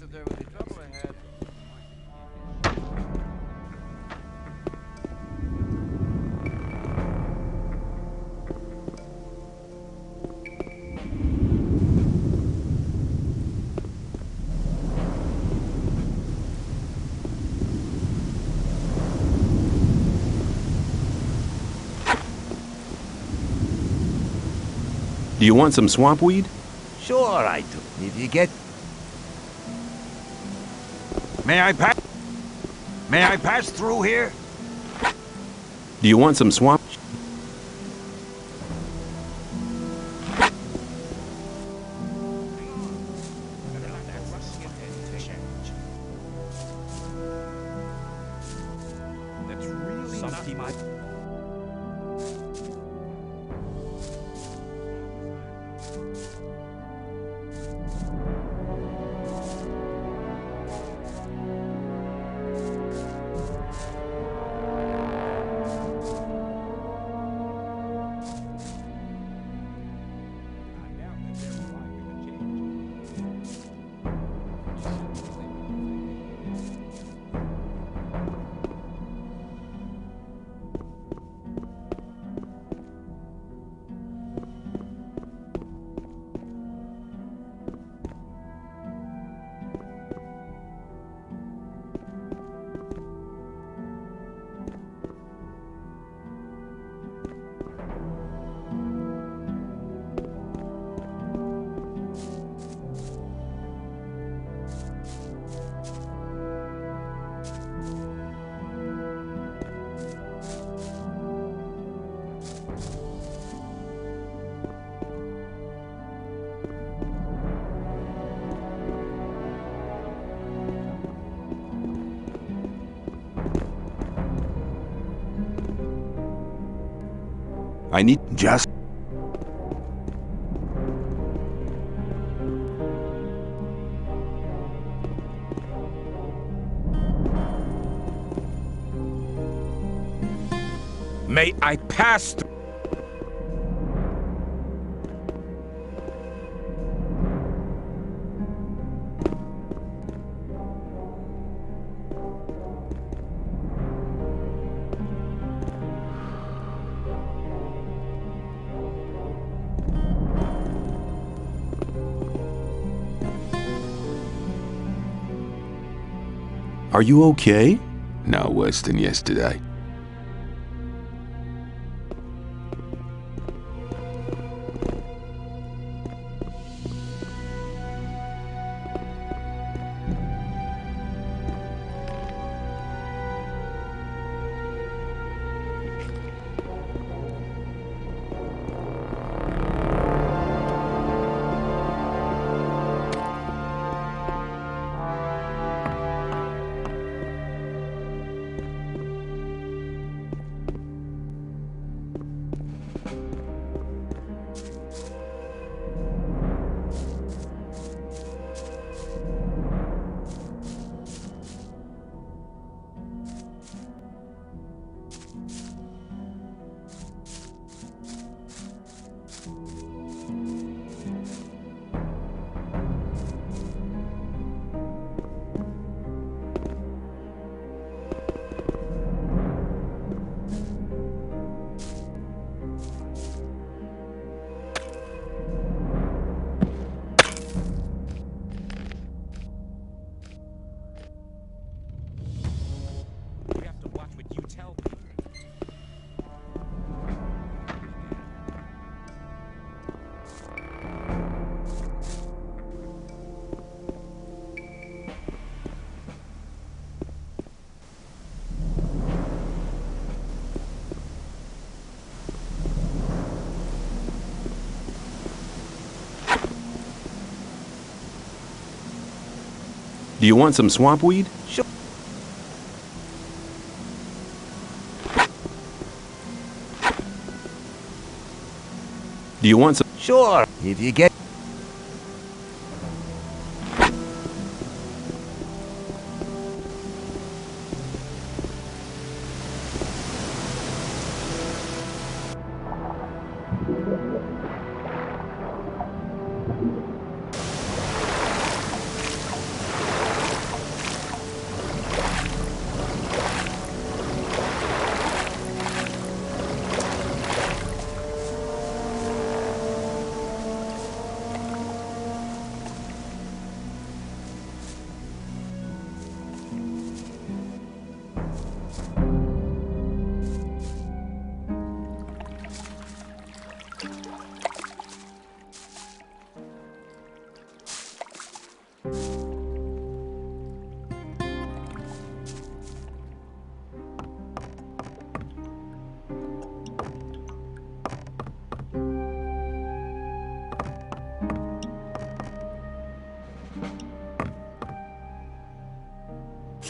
if there was any trouble ahead. Do you want some swamp weed? Sure I do. If you get... May I pass through here? Do you want some swamp? That's really Some not people- my... I need Just... May I pass through? Are you okay? No worse than yesterday. You have to watch what you tell people. Do you want some swamp weed? Sure. Do you want some? Sure. If you get...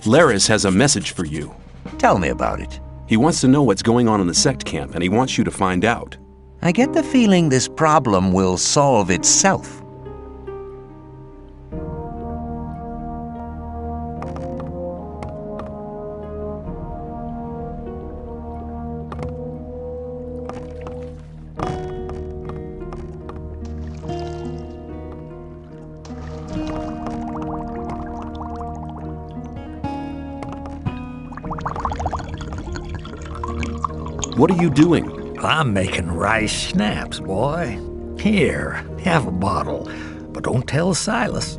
Laris has a message for you. Tell me about it. He wants to know what's going on in the sect camp, and he wants you to find out. I get the feeling this problem will solve itself. What are you doing? I'm making rice schnapps, boy. Here, have a bottle, but don't tell Silas.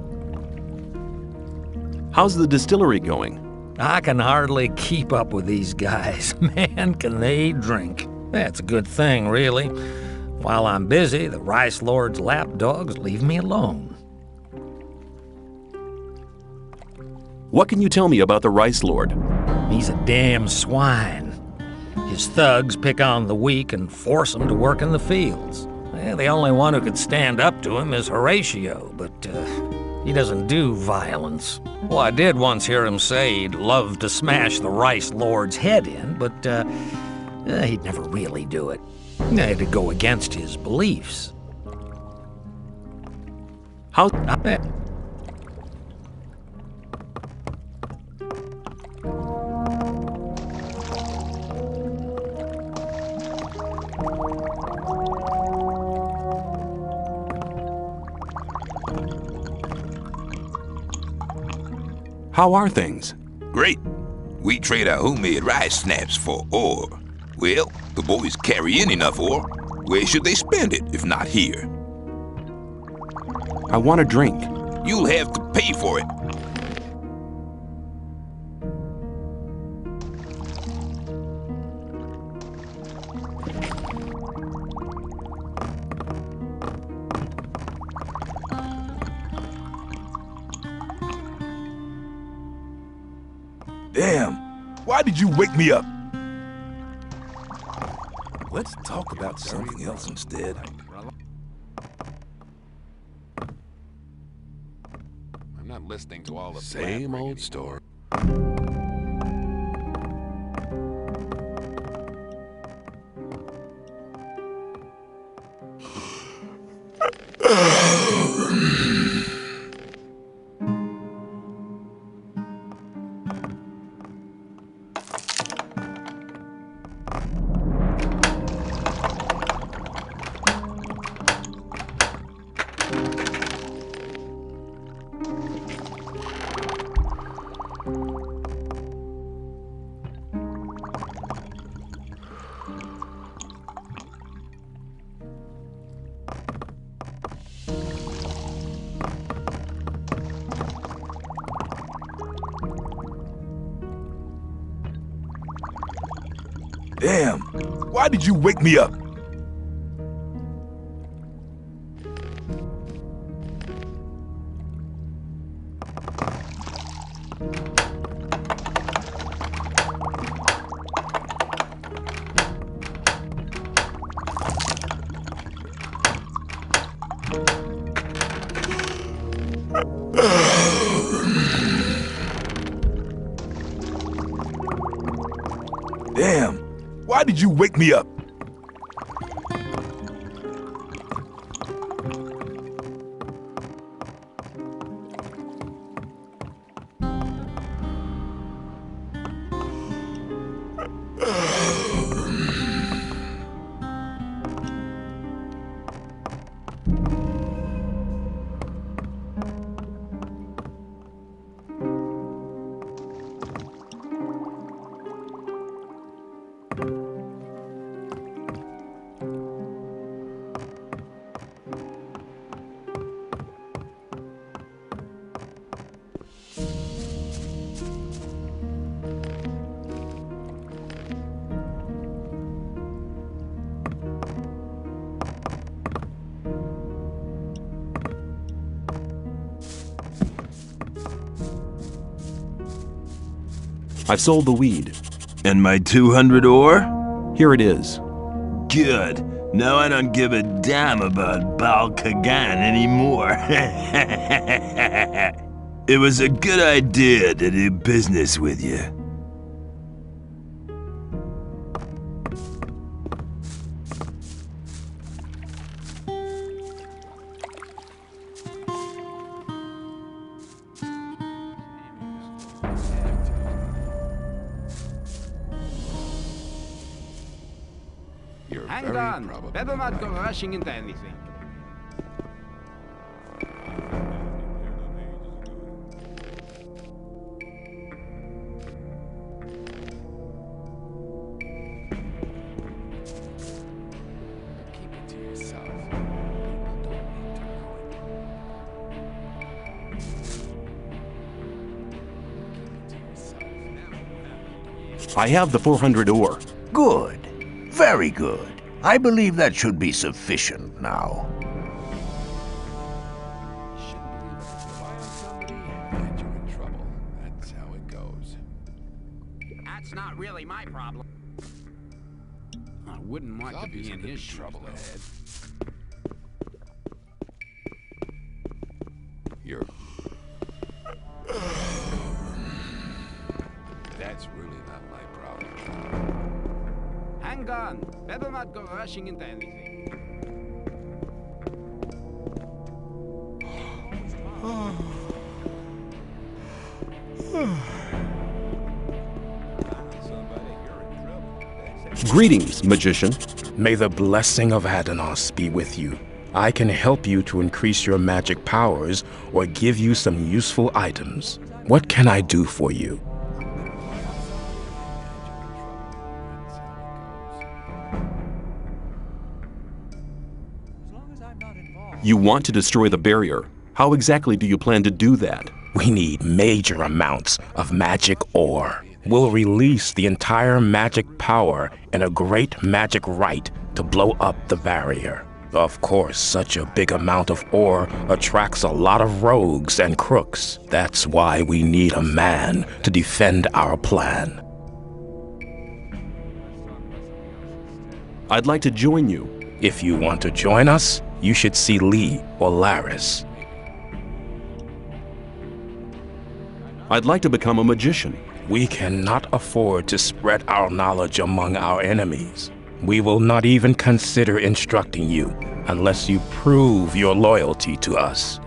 How's the distillery going? I can hardly keep up with these guys. Man, can they drink. That's a good thing, really. While I'm busy, the Rice Lord's lapdogs leave me alone. What can you tell me about the Rice Lord? He's a damn swine. His thugs pick on the weak and force them to work in the fields. The only one who could stand up to him is Horatio, but he doesn't do violence. Well, I did once hear him say he'd love to smash the Rice Lord's head in, but he'd never really do it. It'd go against his beliefs. How? How are things? Great. We trade our homemade rice snaps for ore. Well, the boys carry in enough ore. Where should they spend it if not here? I want a drink. You'll have to pay for it. Damn, why did you wake me up? Let's talk about something else instead. I'm not listening to all the same old story. Damn, why did you wake me up? Damn, why did you wake me up? I've sold the weed. And my 200 ore? Here it is. Good. Now I don't give a damn about Bal Kagan anymore. It was a good idea to do business with you. Hang on. Better not go rushing into anything. Keep it to yourself. I have the 400 ore. Good. Very good. I believe that should be sufficient now. And you're in trouble. That's how it goes. That's not really my problem. I wouldn't want to be in his trouble ahead. You're... That's really not my problem. Hang on. Better not go rushing into anything. Greetings, magician. May the blessing of Adanos be with you. I can help you to increase your magic powers or give you some useful items. What can I do for you? You want to destroy the barrier. How exactly do you plan to do that? We need major amounts of magic ore. We'll release the entire magic power in a great magic rite to blow up the barrier. Of course, such a big amount of ore attracts a lot of rogues and crooks. That's why we need a man to defend our plan. I'd like to join you. If you want to join us, you should see Lee or Laris. I'd like to become a magician. We cannot afford to spread our knowledge among our enemies. We will not even consider instructing you unless you prove your loyalty to us.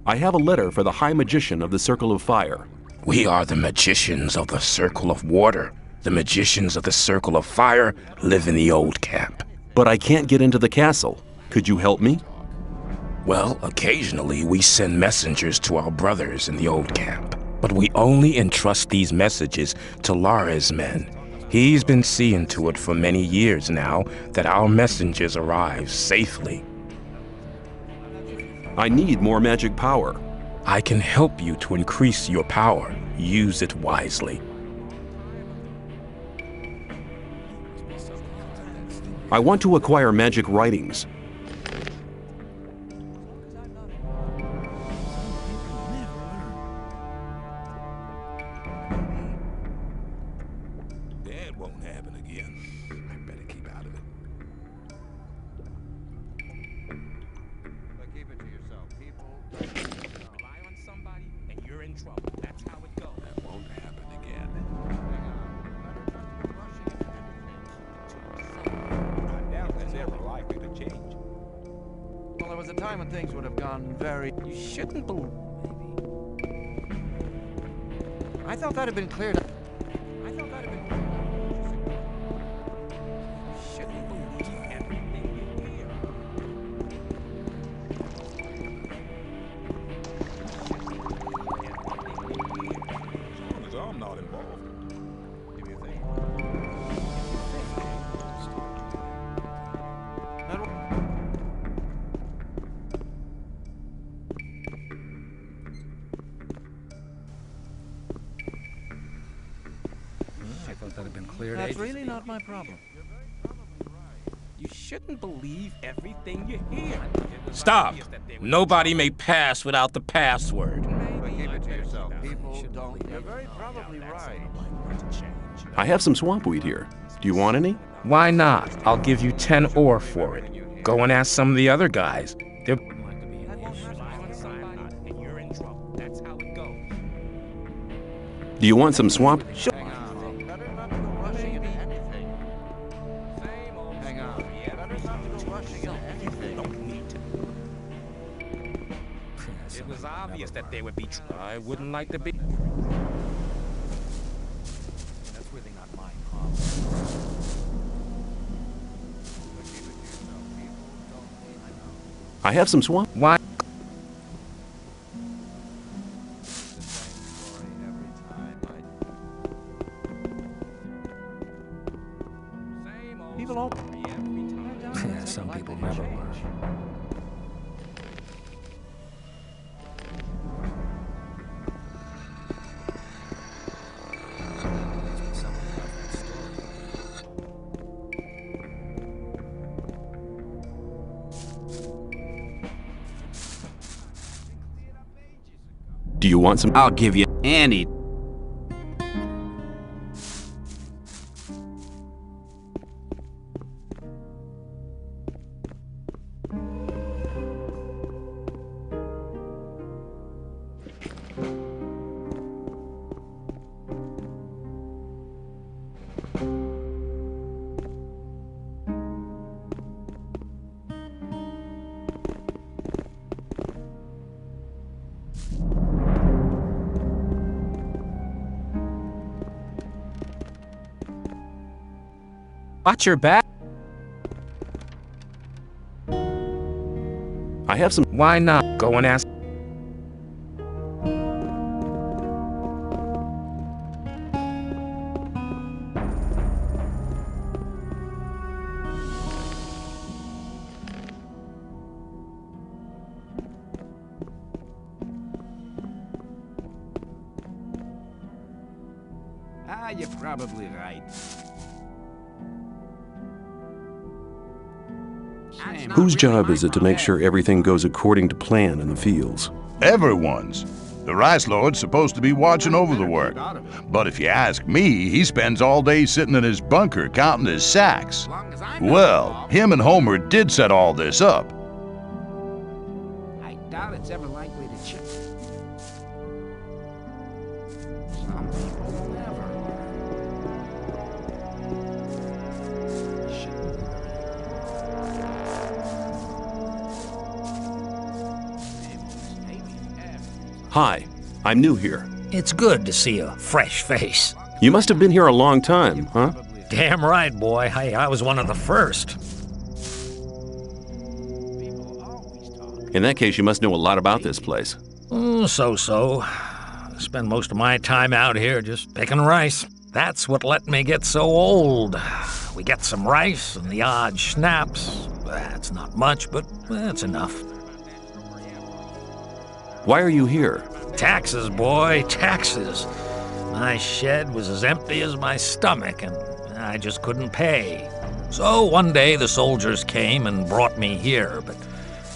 I have a letter for the High Magician of the Circle of Fire. We are the magicians of the Circle of Water. The magicians of the Circle of Fire live in the old camp. But I can't get into the castle. Could you help me? Well, occasionally we send messengers to our brothers in the old camp. But we only entrust these messages to Lara's men. He's been seeing to it for many years now that our messengers arrive safely. I need more magic power. I can help you to increase your power. Use it wisely. I want to acquire magic writings. That won't happen again. I better keep out of it. But keep it to yourself, people. Rely on somebody and you're in trouble. That's how it goes. That won't happen again. That's ever likely to change. Well, there was a time when things would have gone very... You shouldn't believe. I thought that had been cleared up. I thought that had been cleared up. You shouldn't believe everything you hear. As long as I'm not involved. Give me a thing. I thought that had been cleared. That's really not my problem. You shouldn't believe everything you hear. Stop! Nobody may pass without the password. But keep it to yourself, people. Don't. You're very probably right. I have some swamp weed here. Do you want any? Why not? I'll give you 10 ore for it. Go and ask some of the other guys. There like to be an issue with somebody, and you're in trouble. That's how it goes. Do you want some swamp? Hang on. Better not to go rushing into anything. Same old Hang on. story every Better not to go rushing into anything. Don't need to. It was obvious that there would be trouble. I wouldn't like to be. That's really not my problem. I have some swamp. Why? People all Yeah, some people never learn. Do you want some? I'll give you any. Watch your back. I have some. Why not? Go and ask. Ah, you're probably right. Whose job is it to make sure everything goes according to plan in the fields? Everyone's. The rice lord's supposed to be watching over the work. But if you ask me, he spends all day sitting in his bunker counting his sacks. Well, him and Homer did set all this up. I doubt it's ever likely to change. Some people never Hi, I'm new here. It's good to see a fresh face. You must have been here a long time, huh? Damn right, boy. I was one of the first. In that case, you must know a lot about this place. So-so. I spend most of my time out here just picking rice. That's what let me get so old. We get some rice and the odd schnapps. That's not much, but that's enough. Why are you here? Taxes, boy, taxes. My shed was as empty as my stomach, and I just couldn't pay. So one day the soldiers came and brought me here, but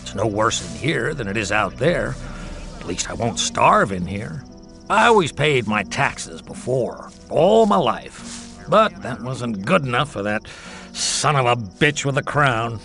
it's no worse in here than it is out there. At least I won't starve in here. I always paid my taxes before, all my life. But that wasn't good enough for that son of a bitch with a crown.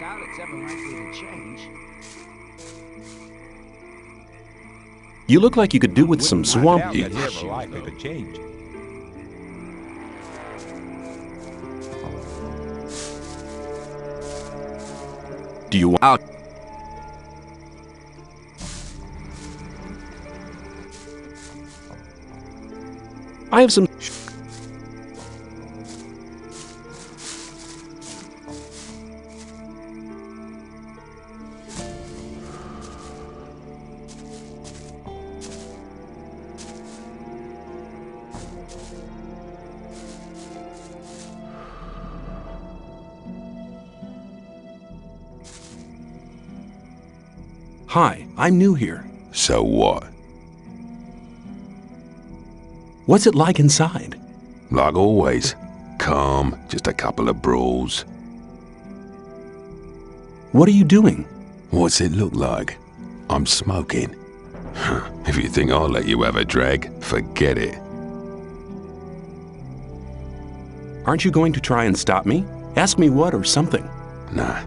doubt it's ever likely to change. You look like you could do with some swamp heat. That's ever likely to change. Do you want? I have some. Hi, I'm new here. So what? What's it like inside? Like always. Calm, just a couple of brawls. What are you doing? What's it look like? I'm smoking. If you think I'll let you have a drag, forget it. Aren't you going to try and stop me? Ask me what or something. Nah,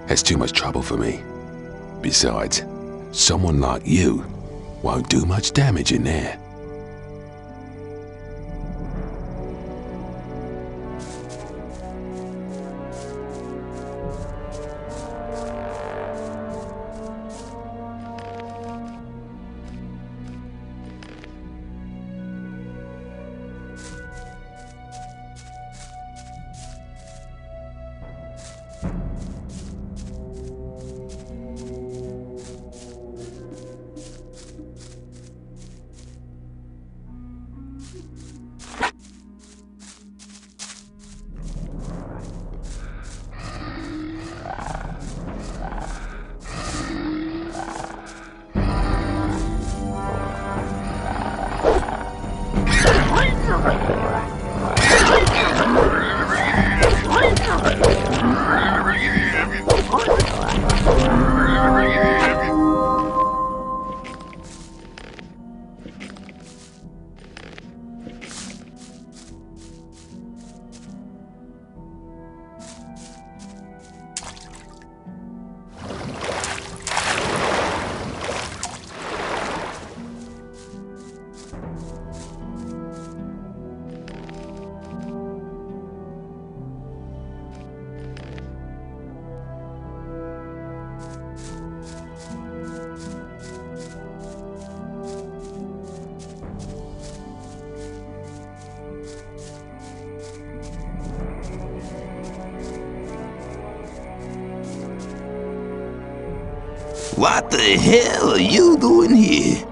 that's too much trouble for me. Besides, someone like you won't do much damage in there. What the hell are you doing here?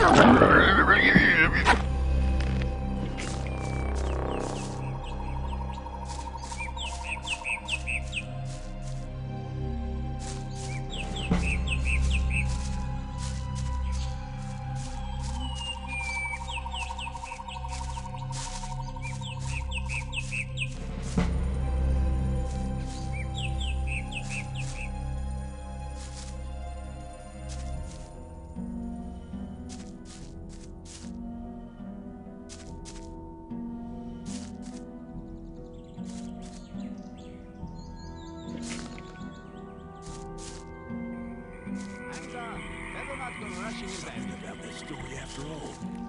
About that story after all.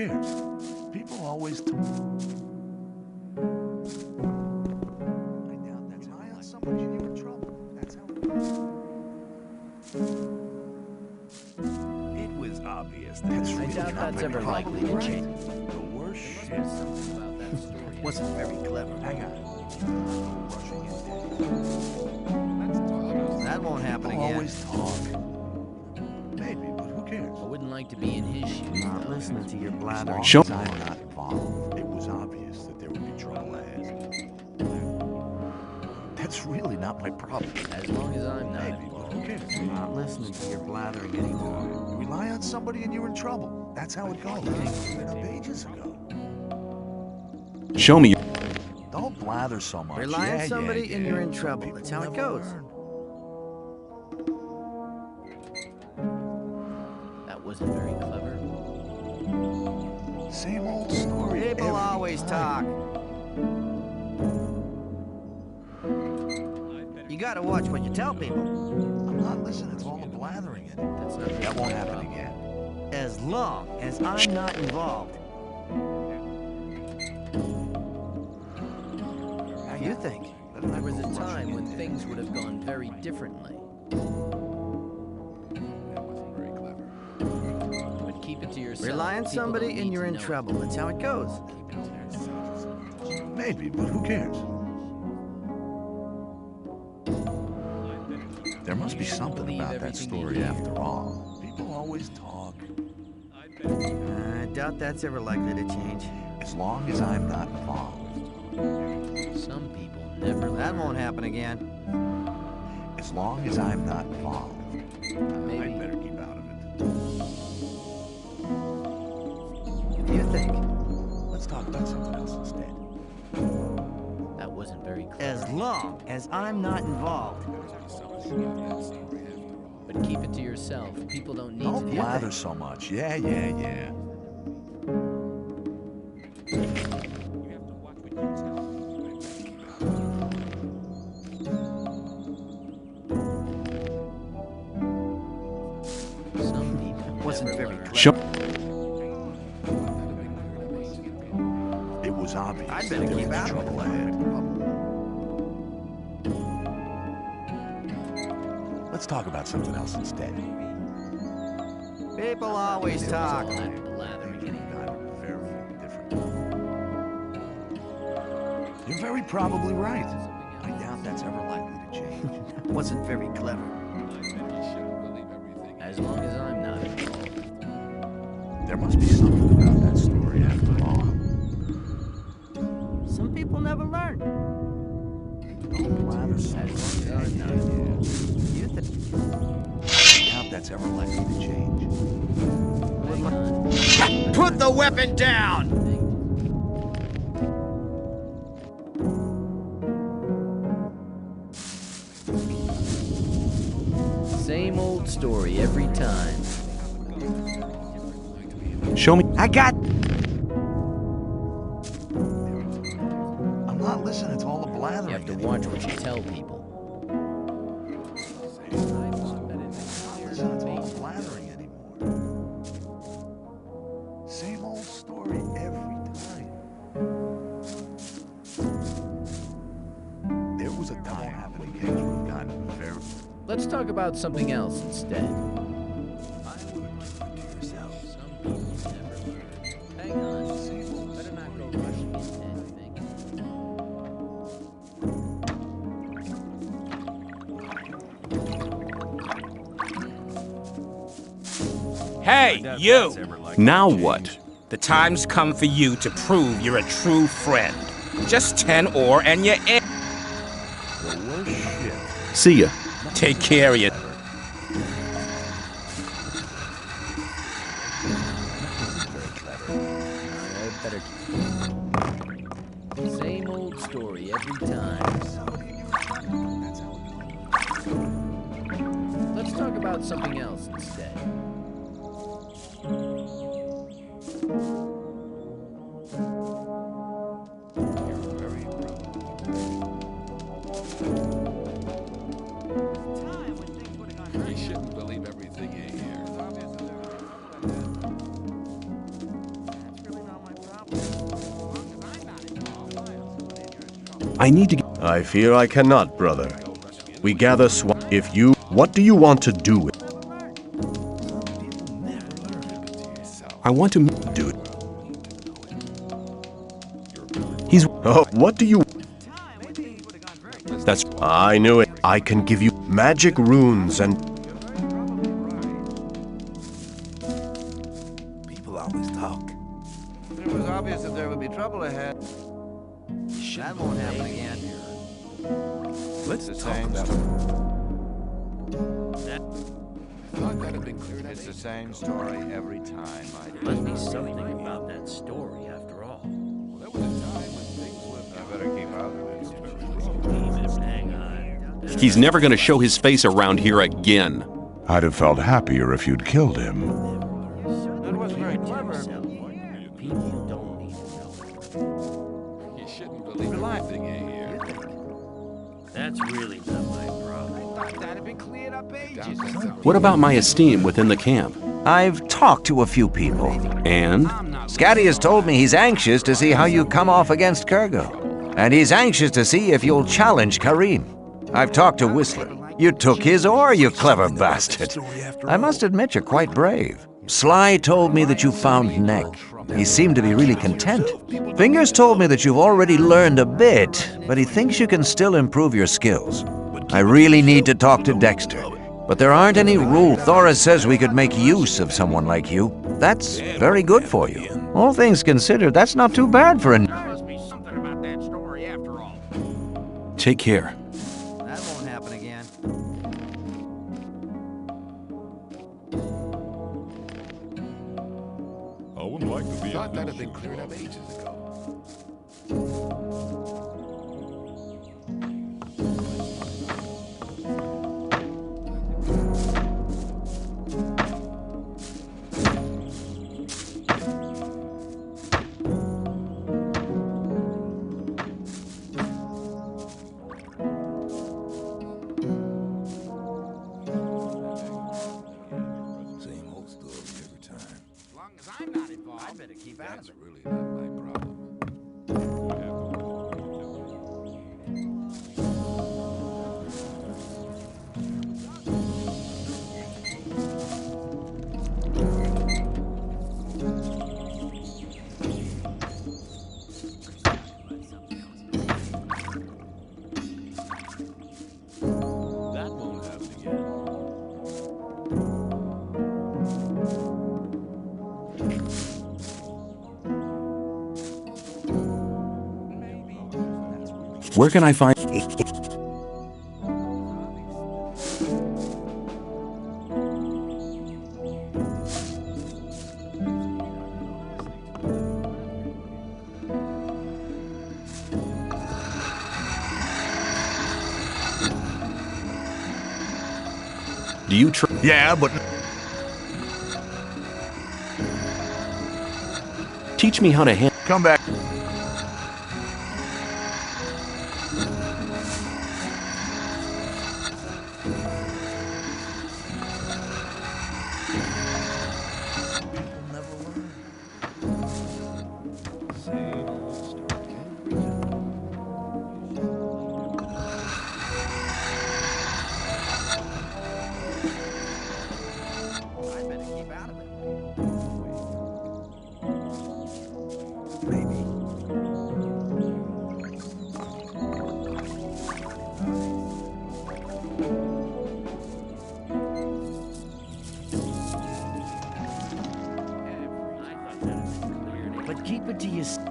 cares? People always talk. I doubt that's high on somebody and you're in trouble. That's how it goes. It was obvious that's I doubt that's ever likely to change. The worst shit. Wasn't very clever. Hang on. Rushing in. That won't happen People again. always talk. Maybe, but who cares? I wouldn't like to be in his shoes. Not listening to your blathering. Show- I'm not involved. It was obvious that there would be trouble ahead. That's really not my problem. As long as I'm not Maybe, but involved. who cares? Not listening to your blathering anymore. Rely on somebody and you're in trouble. That's how it goes. Up ages ago. Show me. Don't blather so much. Rely on somebody and you're in Some trouble. people That's how it never goes. learn. That wasn't very clever. Same old story. People every always time. talk. You gotta watch what you tell people. I'm not listening. It's all the blathering in it. That's not That won't happen again. As long as I'm not involved. How you think? There was a time when things would have gone very differently. But keep it to yourself. Rely on People somebody don't and need you're to in know it. trouble. That's how it goes. Maybe, but who cares? There must be something Believe about that everything you story hear. after all. People always talk. I doubt that's ever likely to change. As long as I'm not involved. Some people never That learn. won't happen again. As long as I'm not involved. Maybe. I'd better keep out of it. If you think. Let's talk about something else instead. That wasn't very clever. As long as I'm not involved. But keep it to yourself. People don't need Don't to know. blather so much. Yeah. Some people Wasn't never very learn. Show. It was obvious. I'd better that there keep was out of it. trouble ahead. Let's talk about something else instead. People always talk. All that blathering anymore. Very different. You're very probably right. I doubt that's ever likely to change. Wasn't very clever. As long as I'm not involved. There must be something about that story after all. Some people never learn. Don't blather so As much. long as I'm not involved. You think. I doubt that's ever likely to change. Hang on. Put the weapon down! Same old story every time. Show me. I got. I'm not listening to all the blathering. You have to watch what you tell people. I'm not listening to all the blathering anymore. Same old story every time. There was a time happening things would have gotten very. Let's talk about something else instead. Some people never learn. Hang on. Better not go rushing into anything. Hey, you! Now what? The time's come for you to prove you're a true friend. Just 10 ore and you're in. The worst shit. See ya. Take care of you. Same old story every time. Let's talk about something else instead. You shouldn't believe everything you hear. I need to get... I fear I cannot, brother. We gather if you... What do you want to do with... I want to... Do it. He's... Oh, what do you... That's... I knew it. I can give you magic runes and... People always talk. It was obvious that there would be trouble ahead. That won't happen again. Let's the talk same about It's the same story every time. Must be something about that story after all. There was a time when things would... I better keep out of it. Hang on. He's never going to show his face around here again. I'd have felt happier if you'd killed him. That wasn't very clever. People don't need to know. You shouldn't believe anything here. That's really not my problem. I thought that had been cleared up ages ago. What about my esteem within the camp? I've talked to a few people. And? Scatty has told me he's anxious to see how you come off against Kurgo. And he's anxious to see if you'll challenge Karim. I've talked to Whistler. You took his oar, you clever bastard. I must admit you're quite brave. Sly told me that you found Neck. He seemed to be really content. Fingers told me that you've already learned a bit, but he thinks you can still improve your skills. I really need to talk to Dexter, but there aren't any rules. Thora says we could make use of someone like you. That's very good for you. All things considered, that's not too bad for a... There must be something about that story after all. Take care. That won't happen again. I wouldn't like to be Thought that had been cleared up ages ago. same old story every time. As long as I'm not involved, I better keep out of That's it. really not my problem. That won't happen again. Where can I find... Do you Yeah, but... teach me how to handle... Come back. I better keep out of it. But keep it to yourself.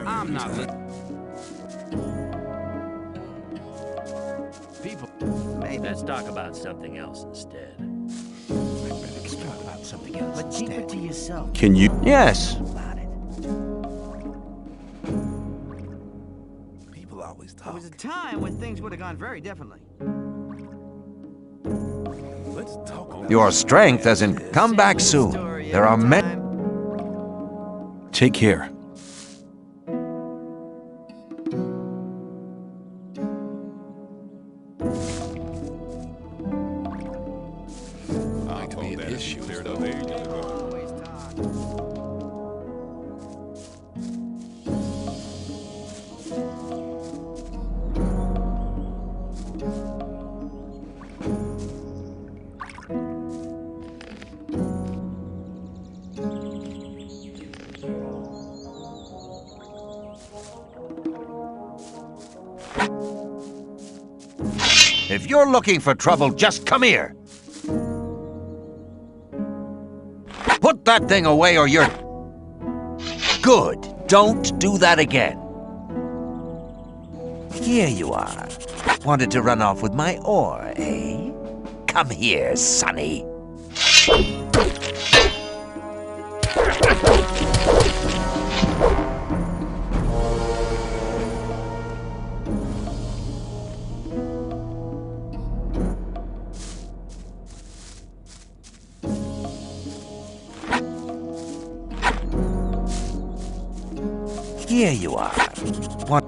I'm not listening. People. Let's talk about something else instead. Let's talk about something else. But keep it to yourself. Can you... Yes. About it. People always There talk. was a time when things would have gone very differently. Let's talk about Your strength doesn't come back soon. There are many... Take care. Like to be an issue. Cleared up ages ago. Always talk. If you're looking for trouble, just come here. Put that thing away or you're... Good. Don't do that again. Here you are. Wanted to run off with my ore, eh? Come here, sonny. Here you are. What?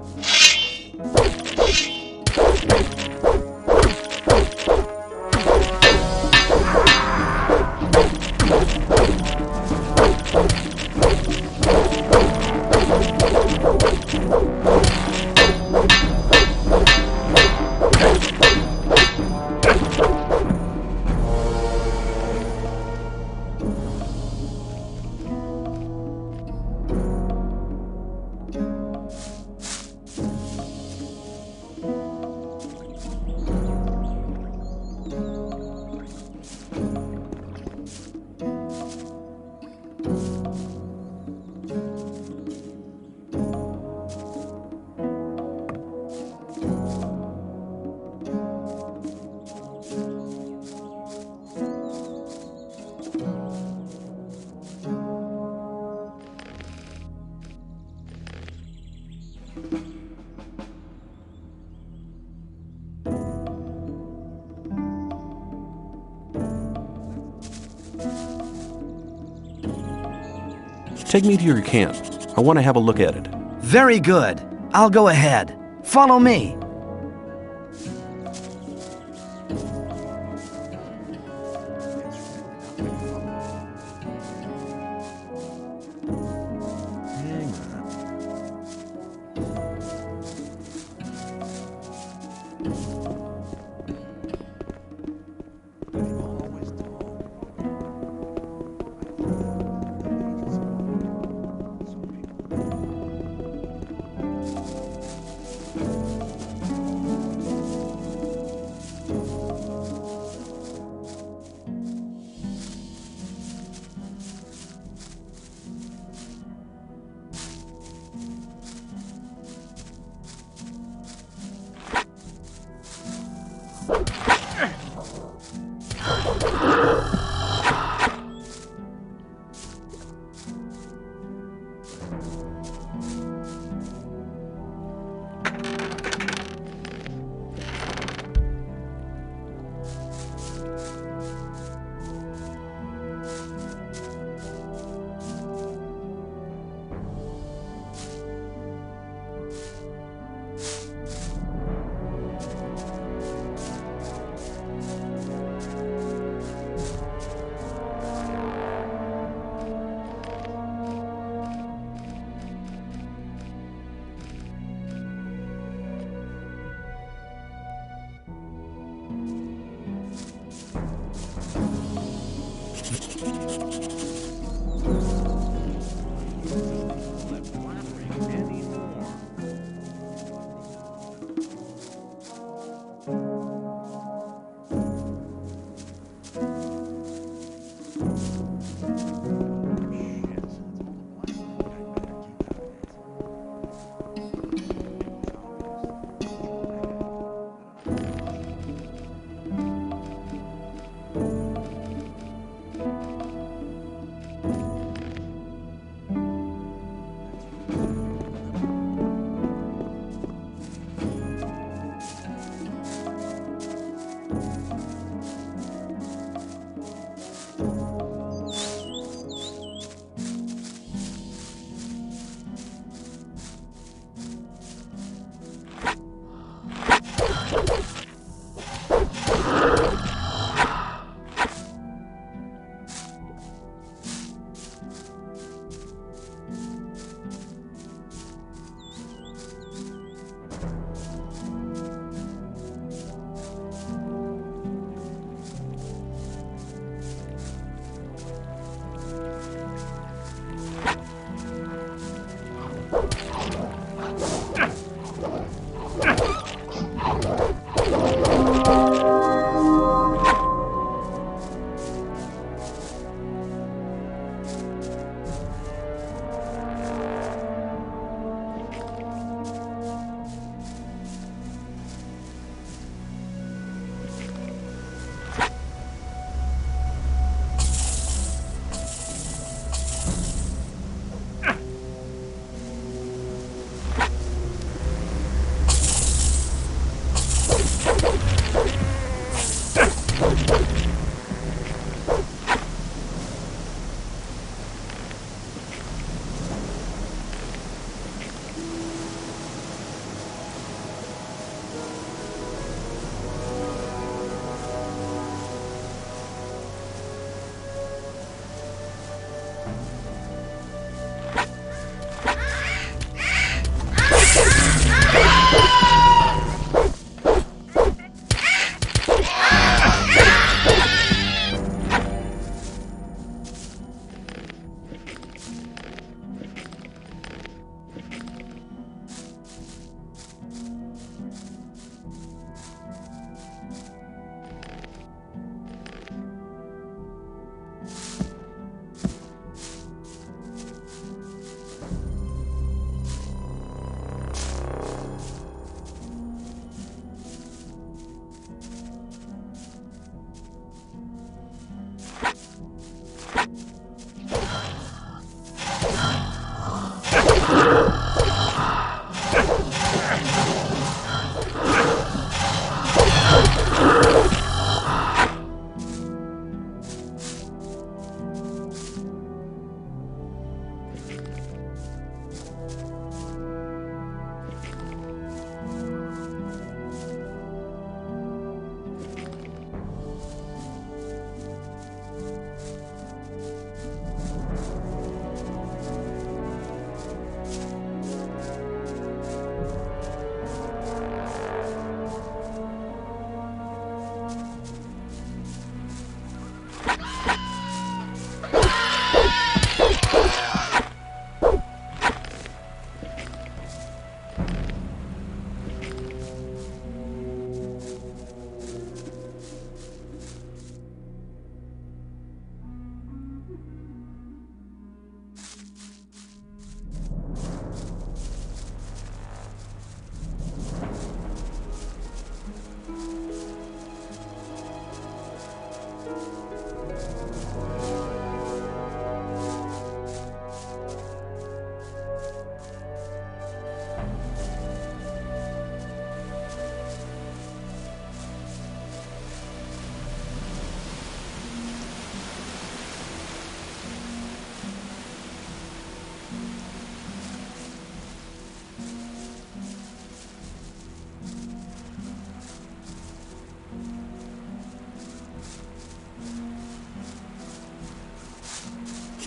Take me to your camp. I want to have a look at it. Very good. I'll go ahead. Follow me.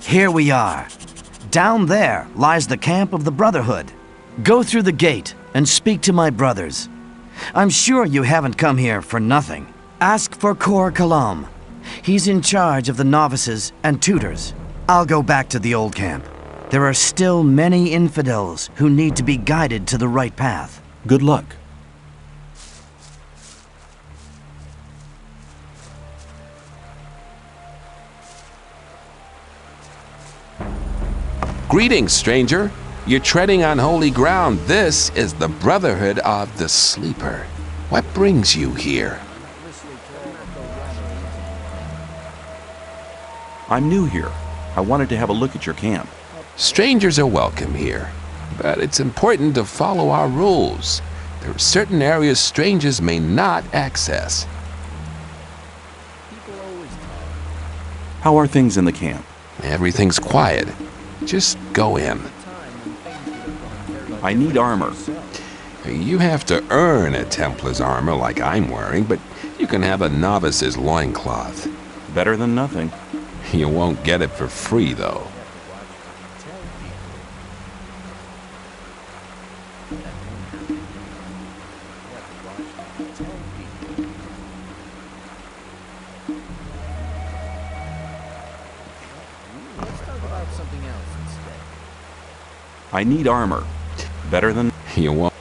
Here we are. Down there lies the camp of the Brotherhood. Go through the gate and speak to my brothers. I'm sure you haven't come here for nothing. Ask for Kor Kalam. He's in charge of the novices and tutors. I'll go back to the old camp. There are still many infidels who need to be guided to the right path. Good luck. Greetings, stranger. You're treading on holy ground. This is the Brotherhood of the Sleeper. What brings you here? I'm new here. I wanted to have a look at your camp. Strangers are welcome here, but it's important to follow our rules. There are certain areas strangers may not access. How are things in the camp? Everything's quiet. Just go in. I need armor. You have to earn a Templar's armor like I'm wearing, but you can have a novice's loincloth. Better than nothing. You won't get it for free, though. I need armor. Better than... You won't.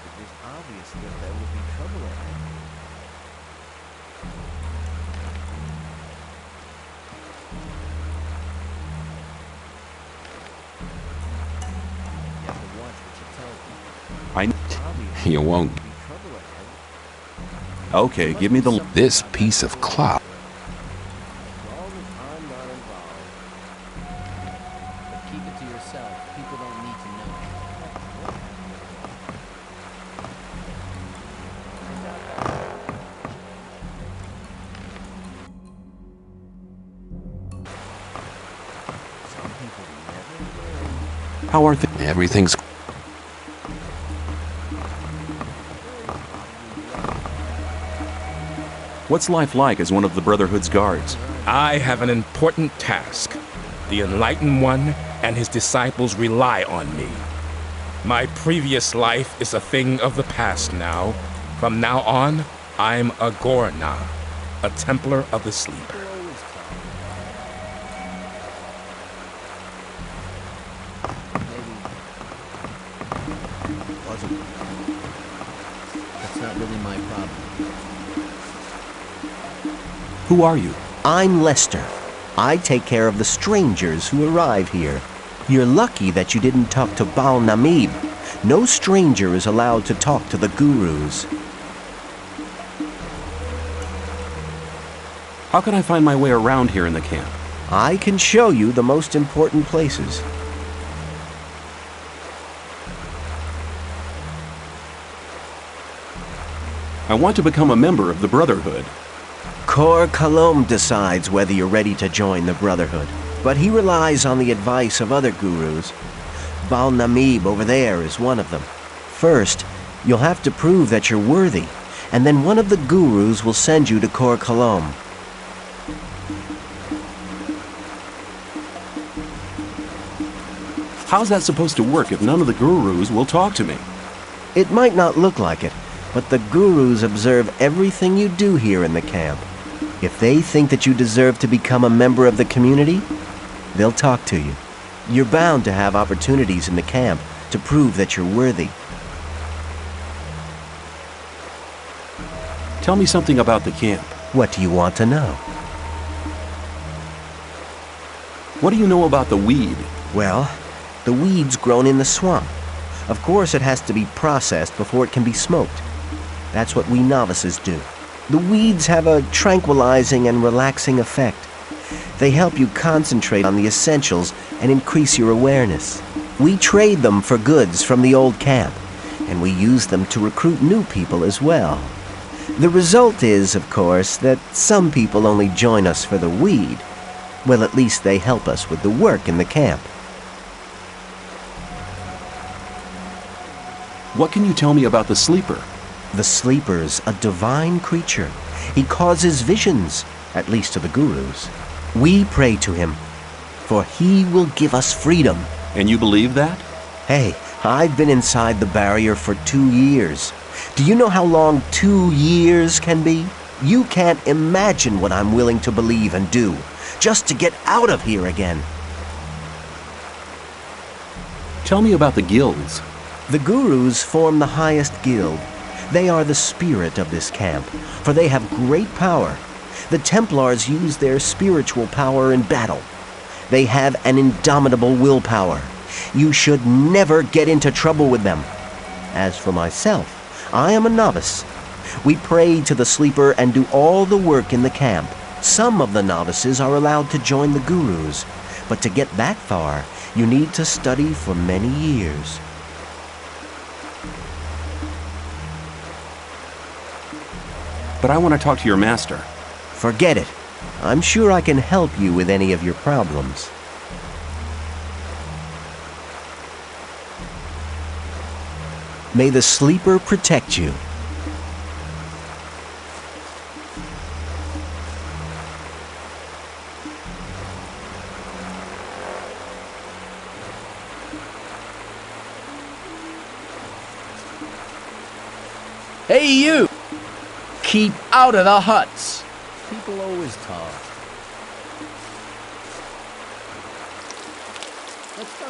You won't. Okay, give me the... This piece of cloth. Keep it to yourself. People don't need to know. How are things? Everything's... What's life like as one of the Brotherhood's guards? I have an important task. The Enlightened One and his disciples rely on me. My previous life is a thing of the past now. From now on, I'm a Gorna, a Templar of the Sleeper. That's not really my problem. Who are you? I'm Lester. I take care of the strangers who arrive here. You're lucky that you didn't talk to Baal Namib. No stranger is allowed to talk to the gurus. How can I find my way around here in the camp? I can show you the most important places. I want to become a member of the Brotherhood. Kor Kalom decides whether you're ready to join the Brotherhood, but he relies on the advice of other gurus. Baal Namib over there is one of them. First, you'll have to prove that you're worthy, and then one of the gurus will send you to Kor Kalom. How's that supposed to work if none of the gurus will talk to me? It might not look like it, but the gurus observe everything you do here in the camp. If they think that you deserve to become a member of the community, they'll talk to you. You're bound to have opportunities in the camp to prove that you're worthy. Tell me something about the camp. What do you want to know? What do you know about the weed? Well, the weed's grown in the swamp. Of course, it has to be processed before it can be smoked. That's what we novices do. The weeds have a tranquilizing and relaxing effect. They help you concentrate on the essentials and increase your awareness. We trade them for goods from the old camp, and we use them to recruit new people as well. The result is, of course, that some people only join us for the weed. Well, at least they help us with the work in the camp. What can you tell me about the Sleeper? The Sleeper's a divine creature. He causes visions, at least to the gurus. We pray to him. for he will give us freedom. And you believe that? Hey, I've been inside the barrier for 2 years. Do you know how long 2 years can be? You can't imagine what I'm willing to believe and do, just to get out of here again. Tell me about the guilds. The gurus form the highest guild. They are the spirit of this camp, for they have great power. The Templars use their spiritual power in battle. They have an indomitable willpower. You should never get into trouble with them. As for myself, I am a novice. We pray to the sleeper and do all the work in the camp. Some of the novices are allowed to join the gurus, but to get that far, you need to study for many years. But I want to talk to your master. Forget it. I'm sure I can help you with any of your problems. May the sleeper protect you. Hey, you! Keep out of the huts! People always talk. Let's go.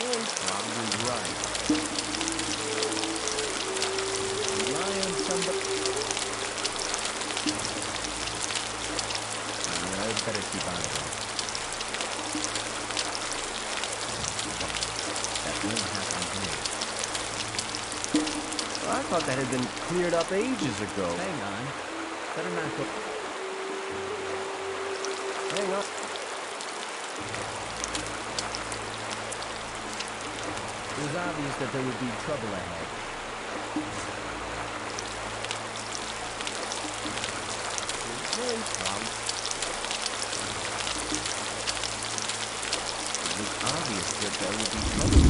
You're probably right. Rely on somebody. I'd better keep out of it. That won't happen here. I thought that had been cleared up ages ago. Hang on. Better not go. Hang on. It was obvious that there would be trouble ahead. It was obvious that there would be trouble.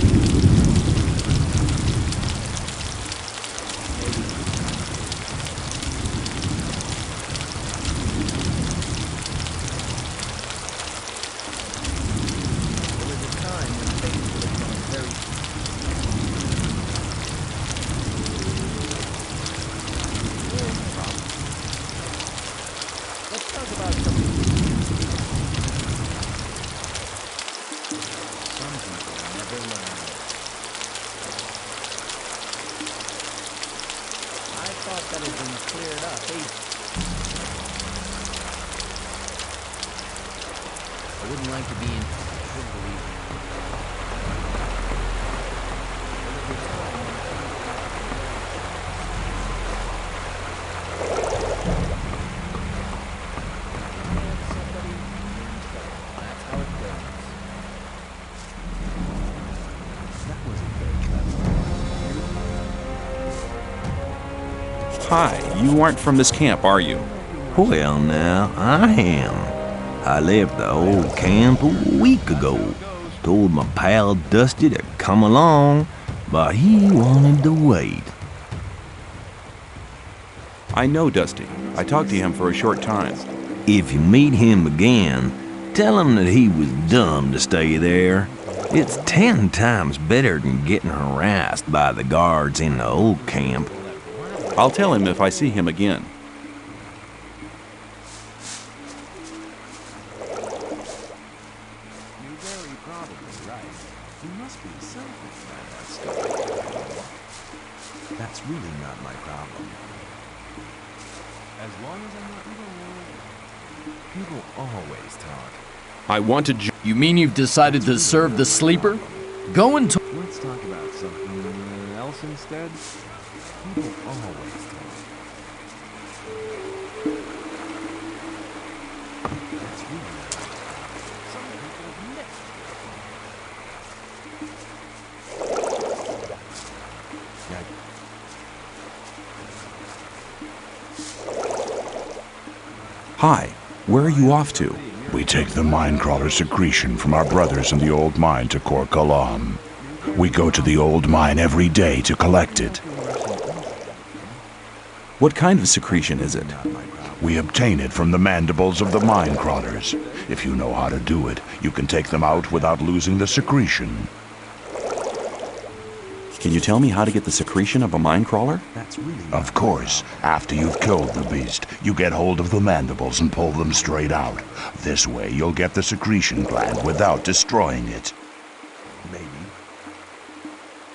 I wouldn't like to be in Hi, you aren't from this camp, are you? Well, now, I am. I left the old camp a week ago. Told my pal Dusty to come along, but he wanted to wait. I know Dusty. I talked to him for a short time. If you meet him again, tell him that he was dumb to stay there. It's 10 times better than getting harassed by the guards in the old camp. I'll tell him if I see him again. You're very probably right. He must be selfish about that stuff. That's really not my problem. As long as I'm not wrong, people always talk. I want to You mean you've decided to serve the sleeper? Go and talk. Let's talk about something else instead. People always talk. That's really not my problem. Some people never. Hi, where are you off to? We take the Minecrawler secretion from our brothers in the old mine to Kor Kalam. We go to the old mine every day to collect it. What kind of secretion is it? Not my problem. We obtain it from the mandibles of the mine crawlers. If you know how to do it, you can take them out without losing the secretion. Can you tell me how to get the secretion of a mine crawler? Of course. After you've killed the beast, you get hold of the mandibles and pull them straight out. This way, you'll get the secretion gland without destroying it.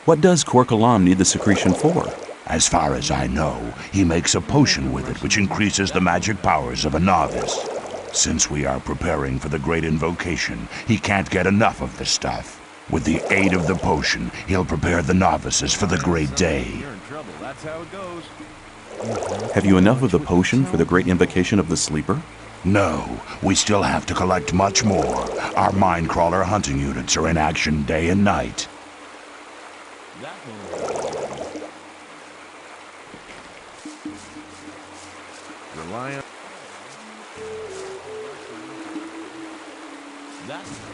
What does Korkalam need the secretion for? As far as I know, he makes a potion with it which increases the magic powers of a novice. Since we are preparing for the great invocation, he can't get enough of the stuff. With the aid of the potion, he'll prepare the novices for the great day. You're in trouble. That's how it goes. Have you enough of the potion for the great invocation of the sleeper? No, we still have to collect much more. Our mine crawler hunting units are in action day and night. Rely on that.